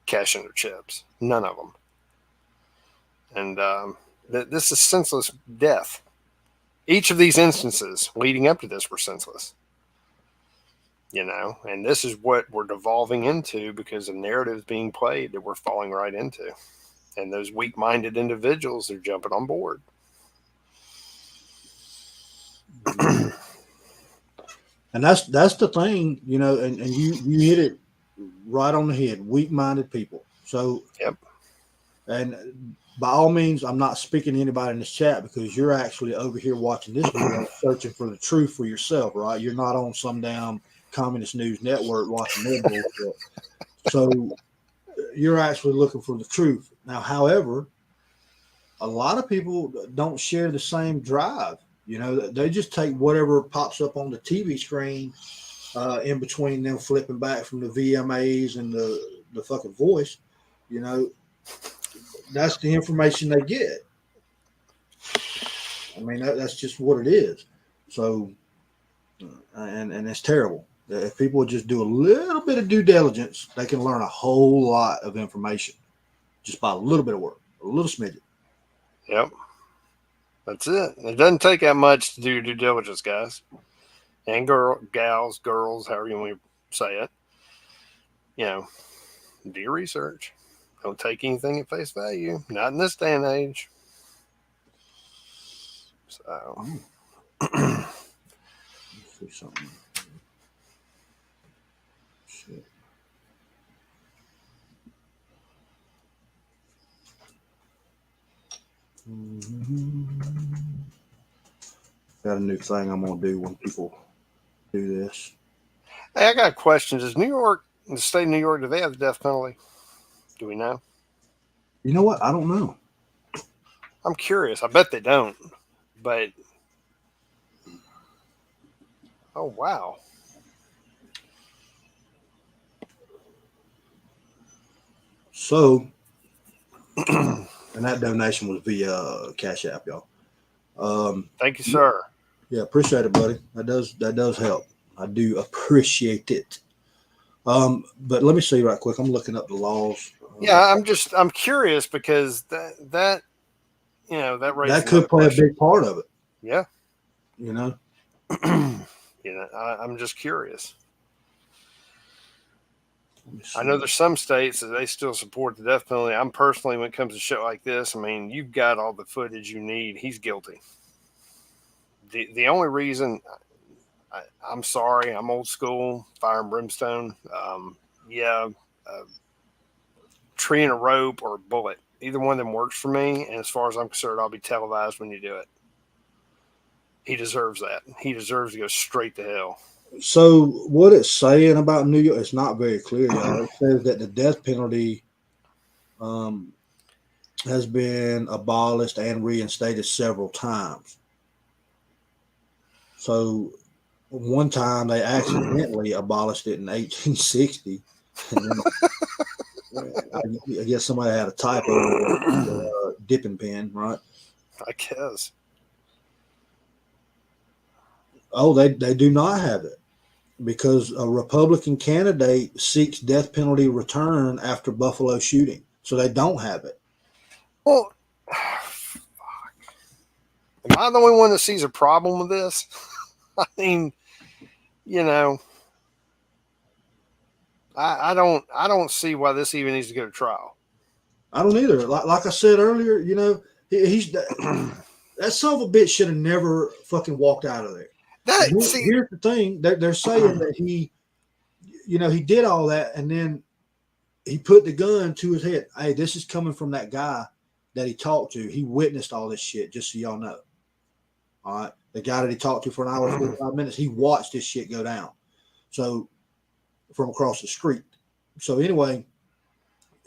cash in their chips. None of them. And this is senseless death. Each of these instances leading up to this were senseless. You know, and this is what we're devolving into because the narrative is being played that we're falling right into. And those weak-minded individuals are jumping on board. And that's the thing, you know, and you hit it right on the head. Weak-minded people. So, yep. And by all means, I'm not speaking to anybody in this chat because you're actually over here watching this video, searching for the truth for yourself, right? You're not on some damn communist news network watching their bullshit. So you're actually looking for the truth. Now, however, a lot of people don't share the same drive. You know, they just take whatever pops up on the TV screen in between them flipping back from the VMAs and the fucking voice. You know, that's the information they get. I mean, that's just what it is. So, and it's terrible. If people would just do a little bit of due diligence, they can learn a whole lot of information just by a little bit of work, a little smidget. Yep. That's it. It doesn't take that much to do due diligence, guys. And gals, girls, however you want to say it. You know, do your research. Don't take anything at face value. Not in this day and age. So. Let's see something. Shit. Got a new thing I'm gonna do when people do this. Hey, I got questions. Is New York, the state of New York, do they have the death penalty? Do we know? You know what? I don't know. I'm curious. I bet they don't. But oh wow. So, and that donation was via Cash App, y'all. Thank you, sir. Yeah, appreciate it, buddy. That does help. I do appreciate it. But let me see right quick. I'm looking up the laws. Yeah, I'm curious because that you know that raises that could play question. a big part of it. Yeah. You know. You know, I'm just curious. I know there's some states that they still support the death penalty. I'm personally, when it comes to shit like this, I mean, you've got all the footage you need. He's guilty. The only reason, I'm sorry, I'm old school, fire and brimstone. Tree and a rope or a bullet. Either one of them works for me. And as far as I'm concerned, I'll be televised when you do it. He deserves that. He deserves to go straight to hell. So what it's saying about New York, it's not very clear, y'all. It says that the death penalty has been abolished and reinstated several times. So one time they accidentally abolished it in 1860. And then, I guess somebody had a typo with a dipping pen, right? I guess. Oh, they do not have it because a Republican candidate seeks death penalty return after Buffalo shooting. So they don't have it. Well, am I the only one that sees a problem with this? I mean, you know, I don't see why this even needs to go to trial. I don't either. Like I said earlier, you know, he's that son of a bitch should have never fucking walked out of there. Here's the thing: they're saying that he, you know, he did all that and then he put the gun to his head. Hey, this is coming from that guy that he talked to. He witnessed all this shit, just so y'all know. All right. The guy that he talked to for an hour, 45 minutes, he watched this shit go down. So from across the street. So anyway,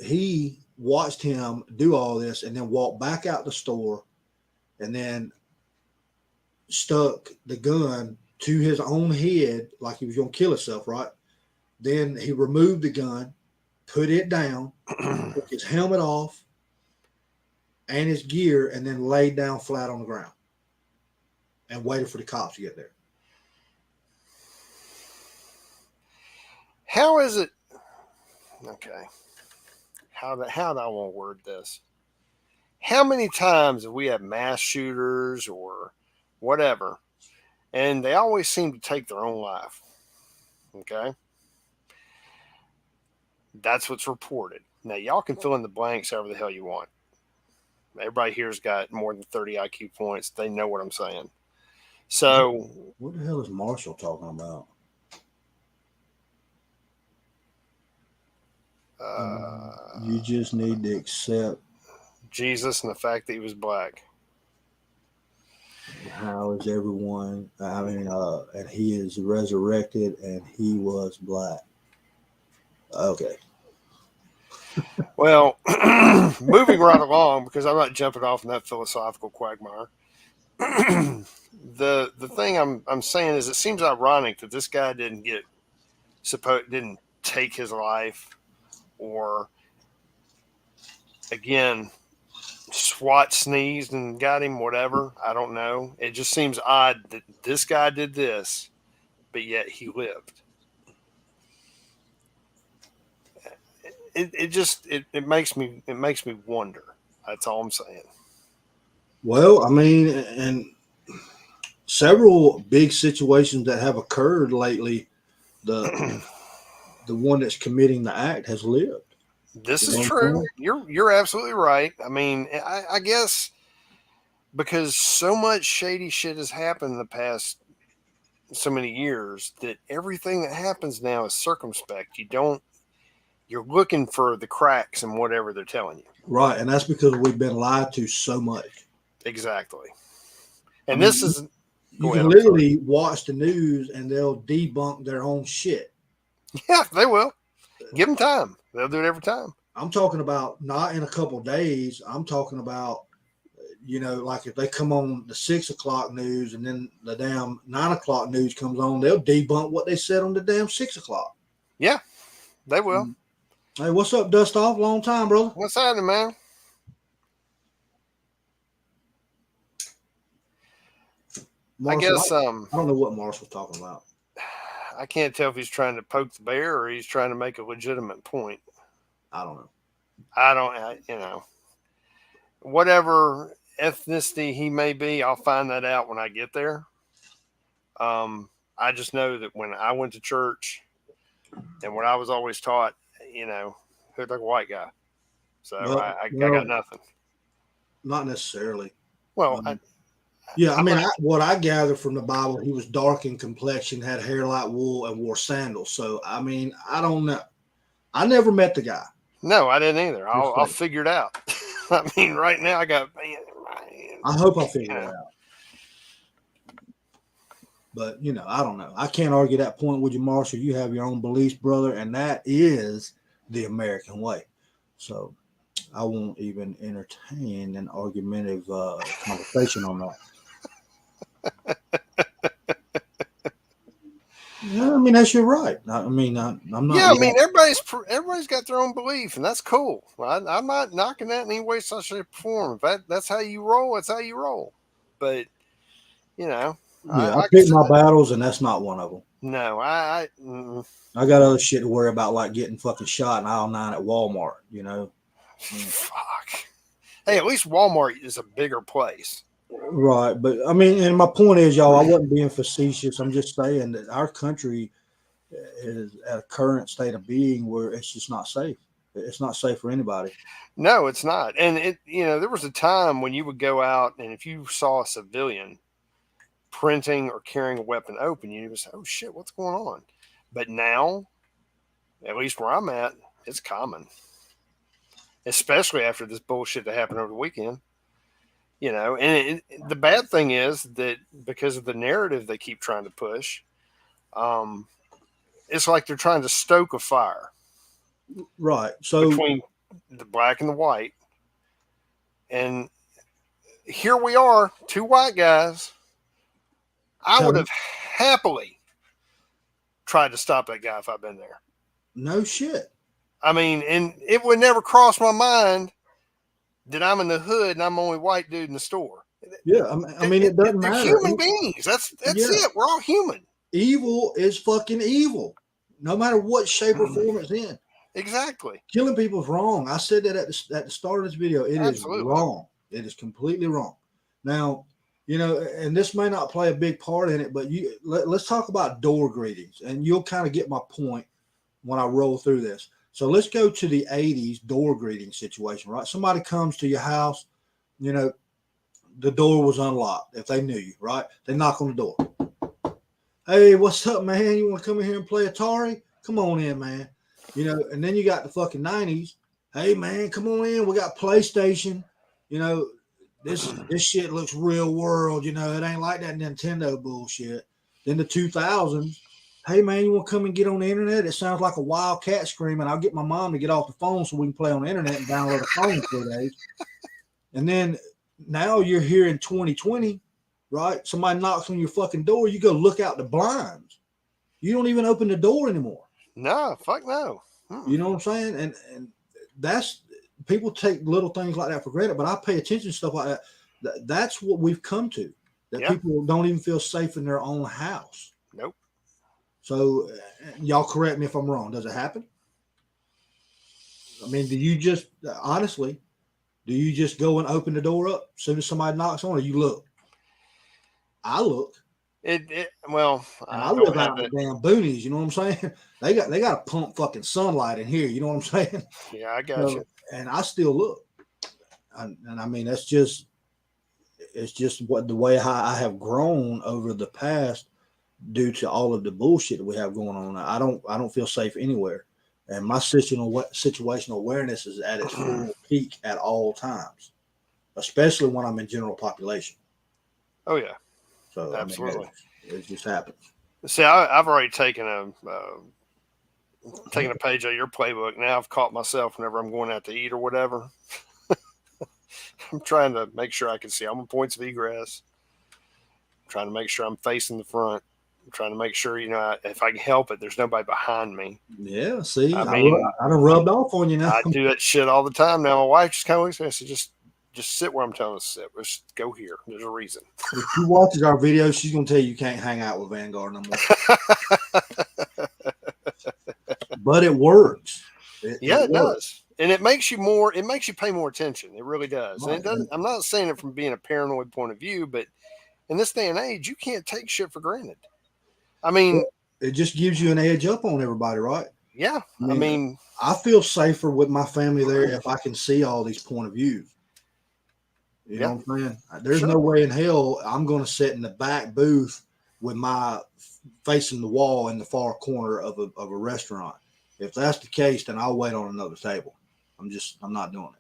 he watched him do all this and then walk back out the store and then stuck the gun to his own head like he was going to kill himself, right? Then he removed the gun, put it down, took his helmet off and his gear, and then laid down flat on the ground and waited for the cops to get there. How is it? Okay. How do I want to word this? How many times have we had mass shooters or whatever, and they always seem to take their own life? Okay. That's what's reported. Now, y'all can fill in the blanks however the hell you want. Everybody here's got more than 30 IQ points. They know what I'm saying. So, what the hell is Marshall talking about? You just need to accept Jesus and the fact that he was black. How is everyone? I mean, and he is resurrected, and he was black. Okay. Well, moving right along, because I'm not jumping off in that philosophical quagmire. The thing I'm saying is, it seems ironic that this guy didn't take his life, or again, SWAT sneezed and got him. Whatever, I don't know. It just seems odd that this guy did this, but yet he lived. It makes me wonder. That's all I'm saying. Well, I mean, and several big situations that have occurred lately, the one that's committing the act has lived. This You is know what I'm true. saying? You're absolutely right. I mean, I guess because so much shady shit has happened in the past so many years that everything that happens now is circumspect. You're looking for the cracks in whatever they're telling you. Right, and that's because we've been lied to so much. Exactly. I And mean, this is you go can ahead, I'm sorry. literally watch the news and they'll debunk their own shit. Yeah, they will. Give them time. They'll do it every time. I'm talking about not in a couple days. I'm talking about, like if they come on the 6 o'clock news and then the damn 9 o'clock news comes on, they'll debunk what they said on the damn 6 o'clock. Yeah, they will. Hey, what's up, Dust Off? Long time, brother. What's happening, man? Marshall, I guess I don't know what Marshall's talking about. I can't tell if he's trying to poke the bear or he's trying to make a legitimate point. I don't know. Whatever ethnicity he may be, I'll find that out when I get there. I just know that when I went to church and what I was always taught, who's like a white guy. So I got nothing. Not necessarily. Well, what I gather from the Bible, he was dark in complexion, had hair like wool, and wore sandals. So, I mean, I don't know. I never met the guy. No, I didn't either. I'll figure it out. I mean, right now I got. I hope I figure it out. But, I don't know. I can't argue that point with you, Marshall. You have your own beliefs, brother, and that is the American way. So I won't even entertain an argumentative conversation on that. Yeah, I mean, that's your right. I'm not. Yeah, I mean, everybody's got their own belief, and that's cool. I'm not knocking that in any way, such shape, or form. If that's how you roll, that's how you roll. But I pick my battles, and that's not one of them. No, I got other shit to worry about, like getting fucking shot in aisle 9 at Walmart. Fuck. Hey, at least Walmart is a bigger place. Right, but I mean, and my point is, y'all, I wasn't being facetious. I'm just saying that our country is at a current state of being where it's just not safe. It's not safe for anybody. No, it's not. And there was a time when you would go out and if you saw a civilian printing or carrying a weapon open, you would say, "Oh shit, what's going on?" But now, at least where I'm at, it's common. Especially after this bullshit that happened over the weekend. And the bad thing is that because of the narrative they keep trying to push, it's like they're trying to stoke a fire. Right. So between the black and the white. And here we are, two white guys. I would have happily tried to stop that guy if I'd been there. No shit. I mean, and it would never cross my mind that I'm in the hood and I'm the only white dude in the store. Yeah, I mean, it doesn't matter. Human beings. That's it. We're all human. Evil is fucking evil, no matter what shape or form it's in. Exactly. Killing people is wrong. I said that at the start of this video. It Absolutely. Is wrong. It is completely wrong. Now, and this may not play a big part in it, but let's talk about door greetings, and you'll kind of get my point when I roll through this. So let's go to the 80s door greeting situation, right? Somebody comes to your house, the door was unlocked. If they knew you, right? They knock on the door. Hey, what's up, man? You want to come in here and play Atari? Come on in, man. And then you got the fucking 90s. Hey, man, come on in. We got PlayStation. you know, this shit looks real world. You know, it ain't like that Nintendo bullshit. Then the 2000s, hey man, you want to come and get on the internet? It sounds like a wild cat screaming. I'll get my mom to get off the phone so we can play on the internet and download a phone in 4 days. And then now you're here in 2020, right? Somebody knocks on your fucking door. You go look out the blinds. You don't even open the door anymore. No, fuck no. You know what I'm saying? And that's, people take little things like that for granted, but I pay attention to stuff like that. That's what we've come to. That people don't even feel safe in their own house. Nope. So y'all correct me if I'm wrong. Does it happen? I mean, do you just honestly, do you just go and open the door up as soon as somebody knocks on it? You look. I look. Well, I live out in the damn boonies. You know what I'm saying? They got to pump fucking sunlight in here. You know what I'm saying? Yeah, I got you. And I still look. And I mean, it's just what the way I have grown over the past due to all of the bullshit that we have going on. I don't feel safe anywhere. And my situational awareness is at its full peak at all times, especially when I'm in general population. Oh yeah. So absolutely, I mean, it just happens. See, I've already taken a page out of your playbook. Now I've caught myself whenever I'm going out to eat or whatever. I'm trying to make sure I can see all my points of egress. I'm trying to make sure I'm facing the front. I'm trying to make sure, if I can help it, there's nobody behind me. Yeah, see, I done rubbed off on you now. I do that shit all the time now. My wife just kind of looks at me and says, just sit where I'm telling her to sit. Let's go here. There's a reason. If she watches our videos, she's gonna tell you can't hang out with Vanguard no more. But it works. It does. And it makes you pay more attention. It really does. Right. And it doesn't, I'm not saying it from being a paranoid point of view, but in this day and age, you can't take shit for granted. I mean, it just gives you an edge up on everybody, right? Yeah. I mean, I feel safer with my family there if I can see all these point of views. You know what I'm saying? There's no way in hell I'm going to sit in the back booth with my facing the wall in the far corner of a restaurant. If that's the case, then I'll wait on another table. I'm not doing it.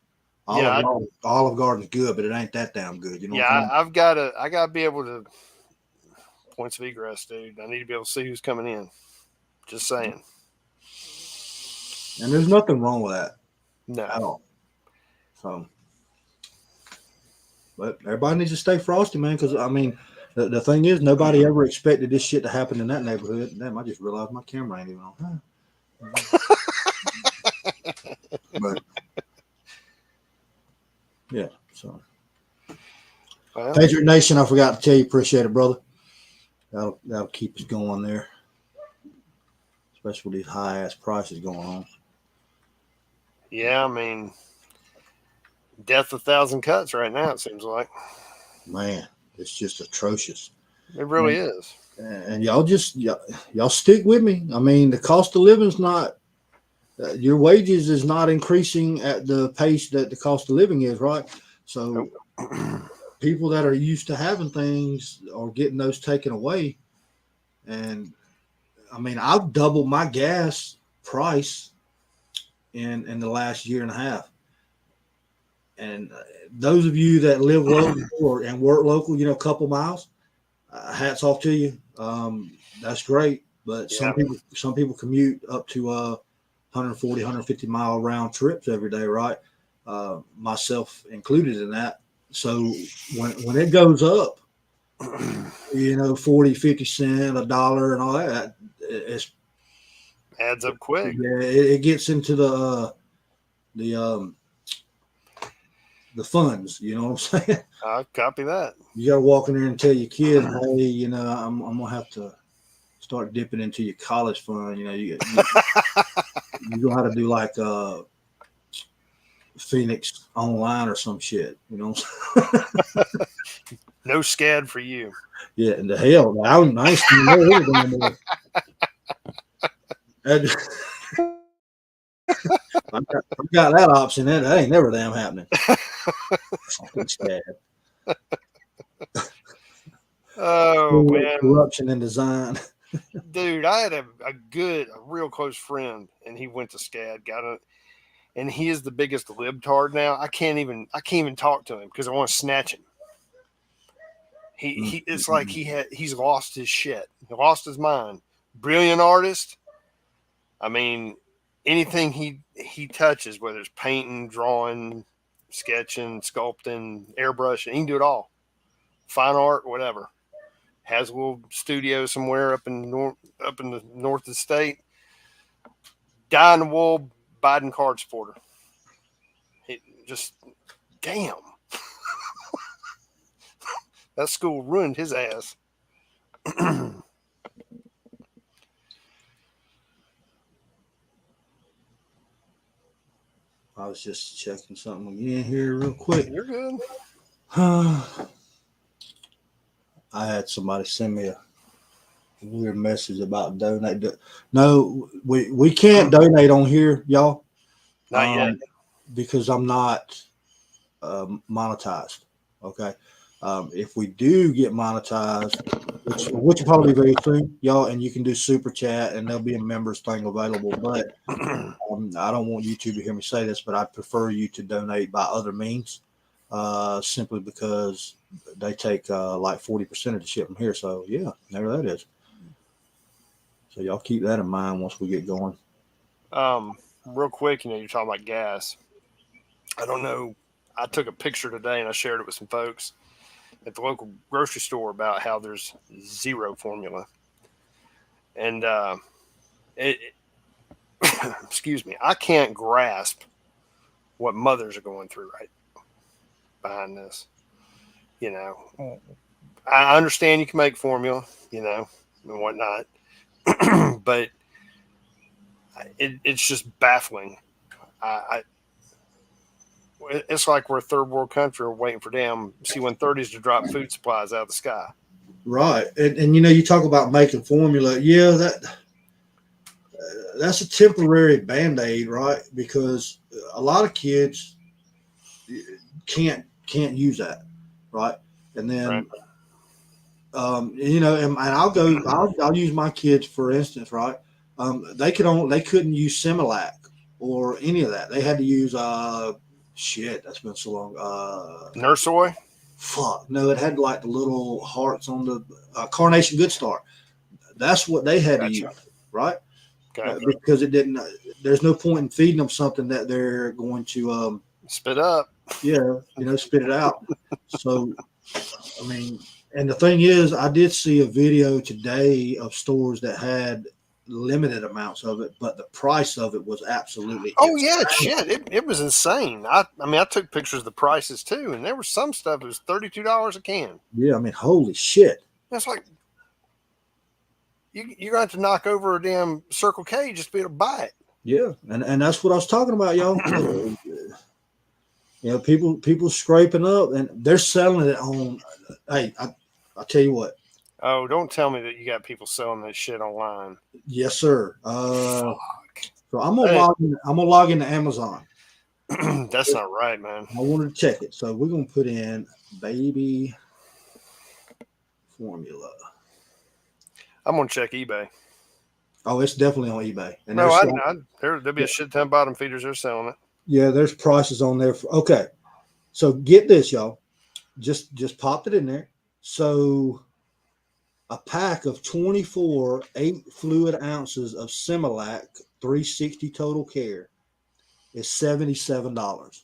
Olive Garden's good, but it ain't that damn good. You know? Yeah, I gotta be able to points of egress, dude. I need to be able to see who's coming in. Just saying. And there's nothing wrong with that. No. At all. So, but everybody needs to stay frosty, man. Because I mean, the thing is, nobody ever expected this shit to happen in that neighborhood. Damn, I just realized my camera ain't even on. But yeah, so Patriot Nation, I forgot to tell you, appreciate it, brother. That'll keep us going there, especially with these high ass prices going on. Yeah, I mean, death 1,000 cuts right now. It seems like, man, it's just atrocious. It really is. And y'all stick with me. I mean, the cost of living is not. Your wages is not increasing at the pace that the cost of living is, right? So people that are used to having things are getting those taken away. And I mean, I've doubled my gas price in the last year and a half. And those of you that live local and work local, a couple miles, hats off to you. That's great. But some people commute up to 140, 150 mile round trips every day, right? Myself included in that. So when it goes up, 40, 50 cents, $1 and all that, it adds up quick. Yeah, it gets into the funds, you know what I'm saying? I copy that. You got to walk in there and tell your kids, hey, I'm going to have to start dipping into your college fund. You know how to do like Phoenix online or some shit, No SCAD for you. Yeah, and the hell, I ain't seen no anything. I got that option. That ain't never damn happening. SCAD. Oh man, corruption in design. Dude, I had a real close friend, and he went to SCAD, got it, and he is the biggest libtard now. I can't even talk to him because I want to snatch him. It's like he's lost his shit. He lost his mind. Brilliant artist. I mean, anything he touches, whether it's painting, drawing, sketching, sculpting, airbrushing, he can do it all. Fine art, whatever. Has a little studio somewhere up in the north of the state. Guy in the wool, Biden card supporter. He just, damn. That school ruined his ass. I was just checking something again here real quick. You're good. I had somebody send me a weird message about donate. No, we can't donate on here, y'all. Not yet. Because I'm not monetized. Okay. If we do get monetized, which will probably be very soon, y'all, and you can do super chat and there'll be a members thing available. But I don't want YouTube to hear me say this, but I prefer you to donate by other means, simply because they take like 40% of the shit from here. So yeah, there that is. So y'all keep that in mind once we get going. Real quick, you're talking about gas. I don't know. I took a picture today and I shared it with some folks at the local grocery store about how there's zero formula. And excuse me, I can't grasp what mothers are going through right behind this. I understand you can make formula, and whatnot, but it's just baffling. It's like we're a third world country waiting for damn C-130s to drop food supplies out of the sky. Right. And you talk about making formula. Yeah, that's a temporary Band-Aid, right? Because a lot of kids can't use that, right? And then, right. And I'll use my kids for instance, right? They couldn't use Similac or any of that. They had to use that's been so long. Nursoy? Fuck no, it had like the little hearts on the Carnation Good Start. That's what they had to use, right? Okay. Because it didn't. There's no point in feeding them something that they're going to spit up. Yeah, spit it out. So, I mean, and the thing is, I did see a video today of stores that had limited amounts of it, but the price of it was absolutely yeah, shit, it was insane. I took pictures of the prices too, and there was some stuff that was $32 a can. Yeah, I mean, holy shit. That's like you're going to have to knock over a damn Circle K just to be able to buy it. Yeah, and that's what I was talking about, y'all. People scraping up, and they're selling it on. Hey, I'll tell you what. Oh, don't tell me that you got people selling this shit online. Yes, sir. So I'm gonna log into Amazon. That's not right, man. I wanted to check it, so we're gonna put in baby formula. I'm gonna check eBay. Oh, it's definitely on eBay. And no, there'll be a shit ton of bottom feeders. They're selling it. Yeah, there's prices on there. Okay, so get this, y'all. Just popped it in there. So a pack of 24 8 fluid ounces of Similac 360 Total Care is $77.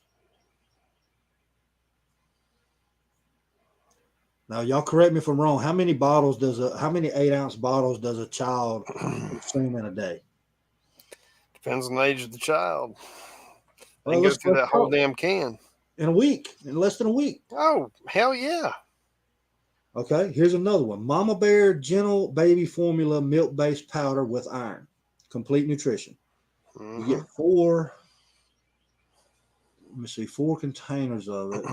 Now, y'all correct me if I'm wrong. How many 8-ounce bottles does a child consume in a day? Depends on the age of the child. They can go through that whole damn can. In a week, in less than a week. Oh, hell yeah. Okay, here's another one. Mama Bear Gentle Baby Formula Milk-Based Powder with Iron. Complete Nutrition. Mm-hmm. You get 4 containers of it.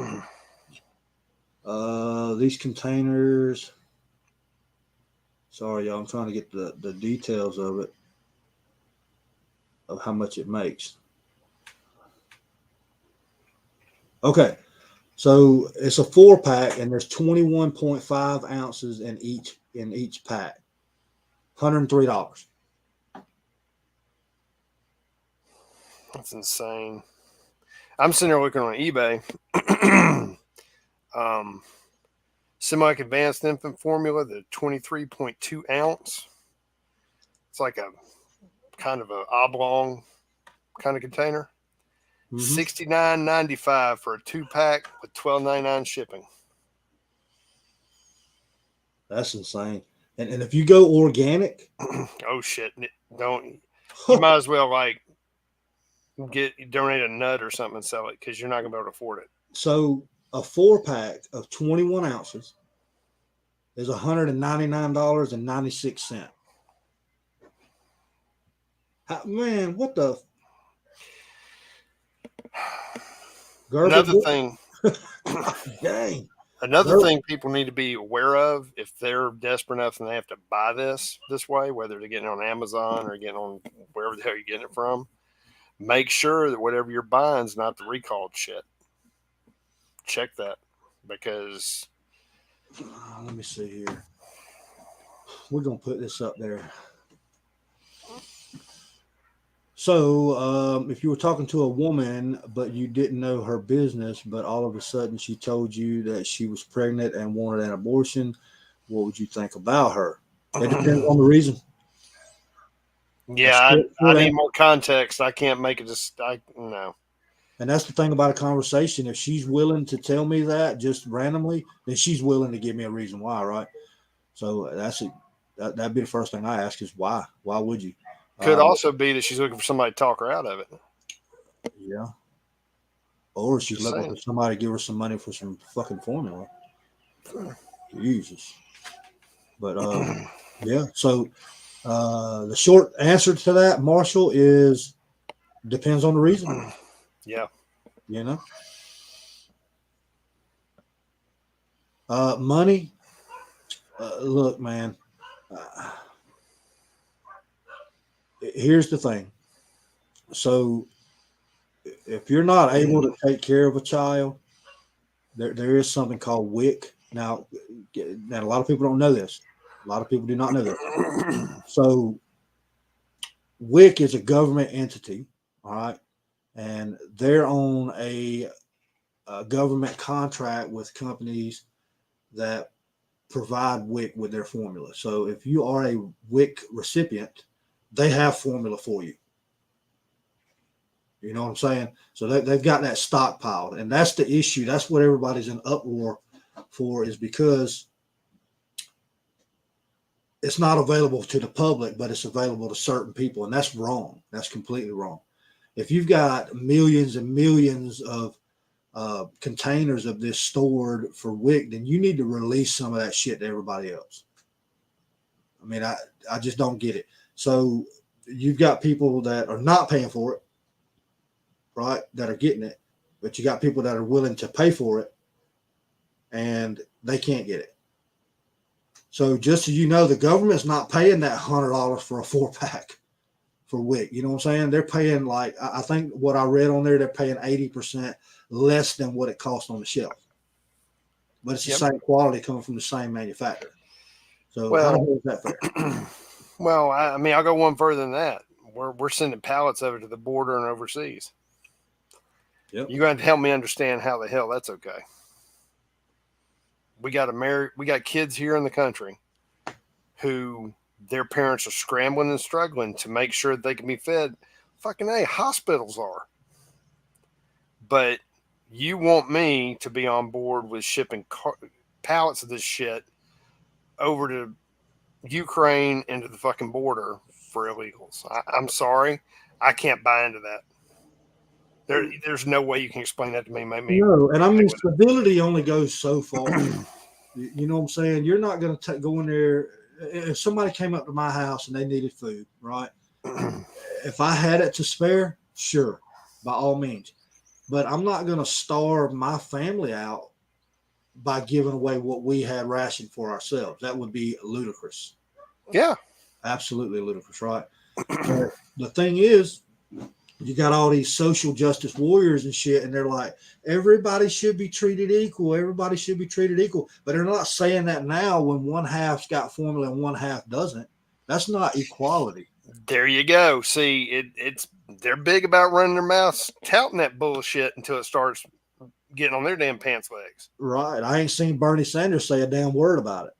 These containers, sorry, y'all, I'm trying to get the details of it, of how much it makes. Okay, so it's a 4-pack, and there's 21.5 ounces in each pack. $103. That's insane. I'm sitting there looking on eBay. Semi advanced infant formula, the 23.2 ounce. It's like a kind of a oblong kind of container. $69.95 for a 2-pack with $12.99 shipping. That's insane. And if you go organic, oh shit! Don't you might as well like donate a nut or something and sell it because you're not gonna be able to afford it. So a 4-pack of 21 ounces is $199.96. Man, what the? Another thing. Dang. Another thing people need to be aware of if they're desperate enough and they have to buy this way, whether they're getting it on Amazon or getting on wherever the hell you're getting it from, make sure that whatever you're buying is not the recalled shit. Check that because. Let me see here. We're going to put this up there. So if you were talking to a woman, but you didn't know her business, but all of a sudden she told you that she was pregnant and wanted an abortion, what would you think about her? It depends on the reason. Yeah, I need more context. I can't make it no. And that's the thing about a conversation. If she's willing to tell me that just randomly, then she's willing to give me a reason why, right? So that'd be the first thing I ask is why? Why would you? Could also be that she's looking for somebody to talk her out of it. Yeah. Or she's looking for somebody to give her some money for some fucking formula. Jesus. But yeah. So the short answer to that, Marshall, is depends on the reason. Yeah. You know? Money. Look, man. Here's the thing. So if you're not able to take care of a child, there is something called WIC. Now, a lot of people don't know this. A lot of people do not know this. So WIC is a government entity, all right? And they're on a government contract with companies that provide WIC with their formula. So if you are a WIC recipient, they have formula for you. You know what I'm saying? So they've got that stockpiled. And that's the issue. That's what everybody's in uproar for, is because it's not available to the public, but it's available to certain people. And that's wrong. That's completely wrong. If you've got millions and millions of containers of this stored for WIC, then you need to release some of that shit to everybody else. I mean, I just don't get it. So you've got people that are not paying for it, right, that are getting it, but you got people that are willing to pay for it, and they can't get it. So just so you know, the government's not paying that $100 for a 4-pack for WIC. You know what I'm saying? They're paying, like, I think what I read on there, they're paying 80% less than what it costs on the shelf. But it's the same quality coming from the same manufacturer. So how the hell is that fair? Well, I mean, I'll go one further than that. We're sending pallets over to the border and overseas. Yep. You're going to help me understand how the hell that's okay. We got kids here in the country who their parents are scrambling and struggling to make sure that they can be fed. Fucking A, hospitals are. But you want me to be on board with shipping pallets of this shit over to Ukraine into the fucking border for illegals. I'm sorry. I can't buy into that. There's no way you can explain that to me. No, and I mean, civility only goes so far. You know what I'm saying? You're not going to go in there. If somebody came up to my house and they needed food, right? If I had it to spare, sure, by all means. But I'm not going to starve my family out by giving away what we had rationed for ourselves. That would be ludicrous. Yeah. Absolutely ludicrous, right? But the thing is, you got all these social justice warriors and shit, and they're like, everybody should be treated equal. Everybody should be treated equal. But they're not saying that now when one half's got formula and one half doesn't. That's not equality. There you go. See, they're big about running their mouths, touting that bullshit until it starts getting on their damn pants legs. Right. I ain't seen Bernie Sanders say a damn word about it.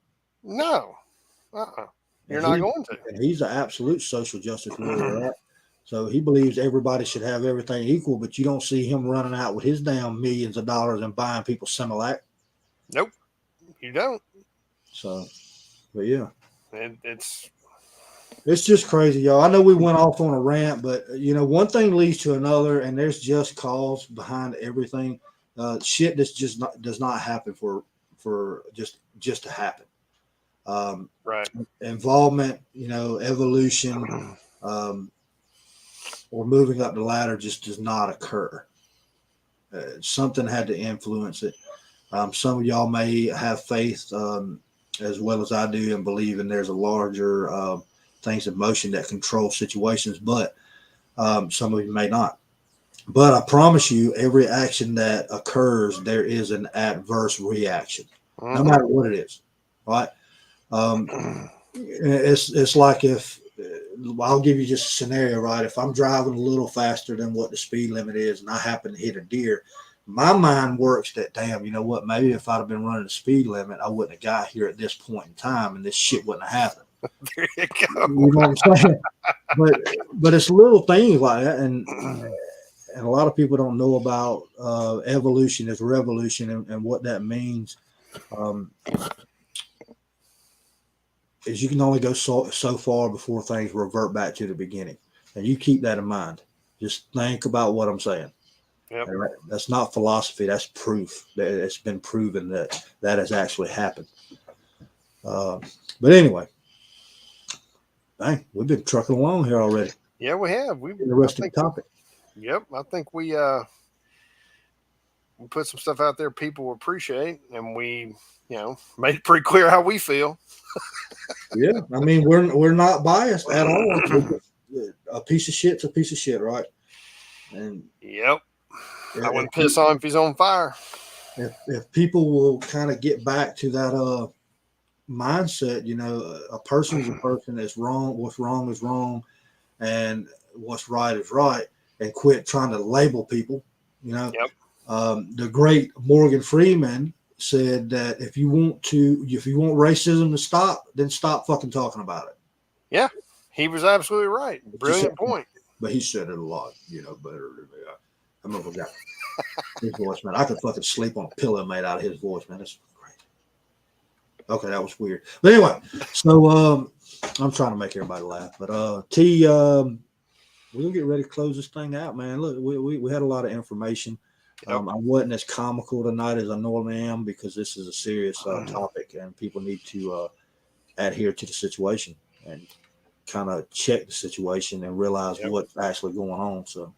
No. You're And not going to. And he's an absolute social justice warrior, right? So he believes everybody should have everything equal, but you don't see him running out with his damn millions of dollars and buying people Similac. Nope. You don't. So, but yeah. It's just crazy, y'all. I know we went off on a rant, but one thing leads to another, and there's just cause behind everything. Shit that's just does not happen for just to happen. right. Involvement, evolution, or moving up the ladder just does not occur. Something had to influence it. Some of y'all may have faith, as well as I do, and believe in there's a larger things in motion that control situations, but some of you may not. But I promise you, every action that occurs, there is an adverse reaction, no matter what it is, right? It's like if I'll give you just a scenario, right? If I'm driving a little faster than what the speed limit is, and I happen to hit a deer, my mind works that, damn, you know what? Maybe if I'd have been running the speed limit, I wouldn't have got here at this point in time, and this shit wouldn't have happened. There you go. You know what I'm saying? but it's little things like that, and a lot of people don't know about evolution as revolution and what that means. Is you can only go so far before things revert back to the beginning, and you keep that in mind. Just think about what I'm saying. Yep. That's not philosophy. That's proof. It's been proven that has actually happened. But anyway, dang, we've been trucking along here already. Yeah, we have. We've interesting topic. Yep, I think we put some stuff out there people appreciate, and we made it pretty clear how we feel. Yeah, I mean we're not biased at all. A piece of shit's a piece of shit, right? And yep, I wouldn't piss on him if he's on fire. If people will kind of get back to that mindset, a person is a person. That's wrong. What's wrong is wrong, and what's right is right, and quit trying to label people. Yep. The great Morgan Freeman said that if you want racism to stop, then stop fucking talking about it. Yeah, he was absolutely right. Brilliant point. But he said it a lot, better than me. I remember that. His voice, man. I could fucking sleep on a pillow made out of his voice, man. That's great. Okay, that was weird. But anyway, so I'm trying to make everybody laugh. But T, we're gonna get ready to close this thing out, man. Look, we had a lot of information. I wasn't as comical tonight as I normally am because this is a serious topic, and people need to adhere to the situation and kind of check the situation and realize what's actually going on. So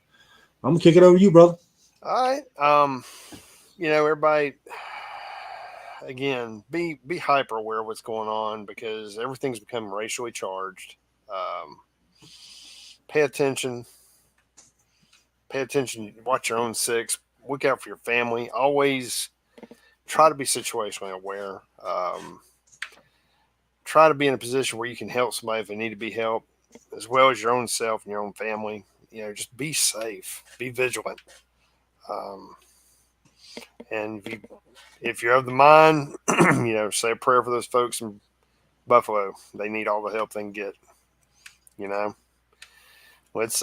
I'm gonna kick it over to you, brother. All right. Everybody, again, be hyper aware of what's going on because everything's become racially charged. Pay attention. Watch your own six. Look out for your family. Always try to be situationally aware. Try to be in a position where you can help somebody if they need to be helped, as well as your own self and your own family. Just be safe. Be vigilant. And if you're of the mind, say a prayer for those folks in Buffalo. They need all the help they can get. Let's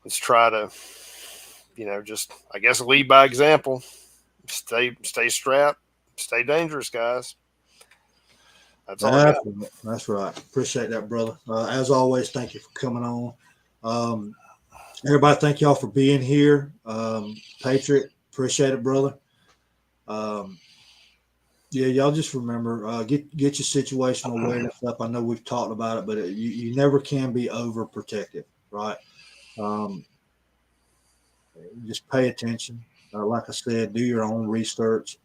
try to, just, I guess, lead by example. Stay strapped. Stay dangerous, guys. That's all. That's right. Appreciate that, brother. As always, thank you for coming on. Everybody, thank y'all for being here. Patriot, appreciate it, brother. Yeah, y'all just remember, get your situational awareness up. I know we've talked about it, but you never can be overprotective, right? Just pay attention. Like I said, do your own research.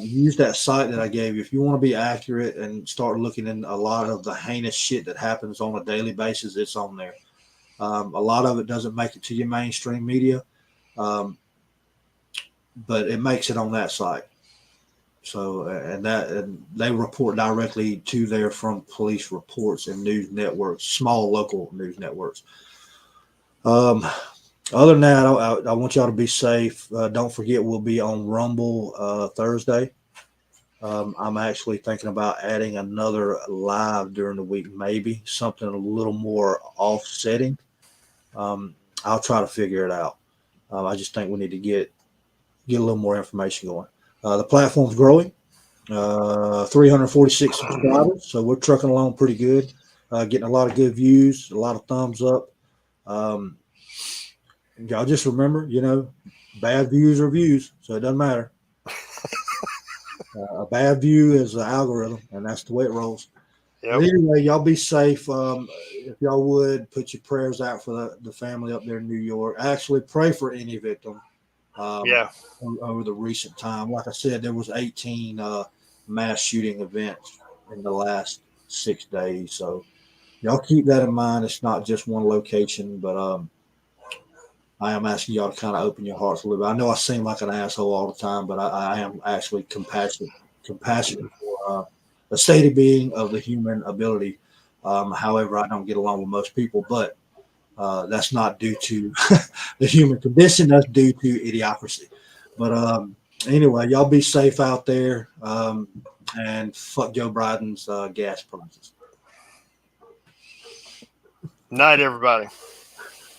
Use that site that I gave you. If you want to be accurate and start looking in a lot of the heinous shit that happens on a daily basis, it's on there. A lot of it doesn't make it to your mainstream media, but it makes it on that site. So, and they report directly to there from police reports and news networks, small local news networks. Other than that, I want y'all to be safe. Don't forget, we'll be on Rumble Thursday. I'm actually thinking about adding another live during the week, maybe something a little more offsetting. I'll try to figure it out. I just think we need to get a little more information going. The platform's growing. 346 subscribers, so we're trucking along pretty good. Getting a lot of good views, a lot of thumbs up. Y'all just remember, bad views are views, so it doesn't matter. A bad view is an algorithm, and that's the way it rolls. Yep. But anyway, y'all be safe. If y'all would, put your prayers out for the family up there in New York. Actually, pray for any victim. Over the recent time. Like I said, there was 18 mass shooting events in the last 6 days. So y'all keep that in mind. It's not just one location, but I am asking y'all to kind of open your hearts a little bit. I know I seem like an asshole all the time, but I am actually compassionate for the state of being of the human ability. However, I don't get along with most people, but that's not due to the human condition. That's due to idiocracy. But anyway, y'all be safe out there, and fuck Joe Biden's gas prices. Night, everybody.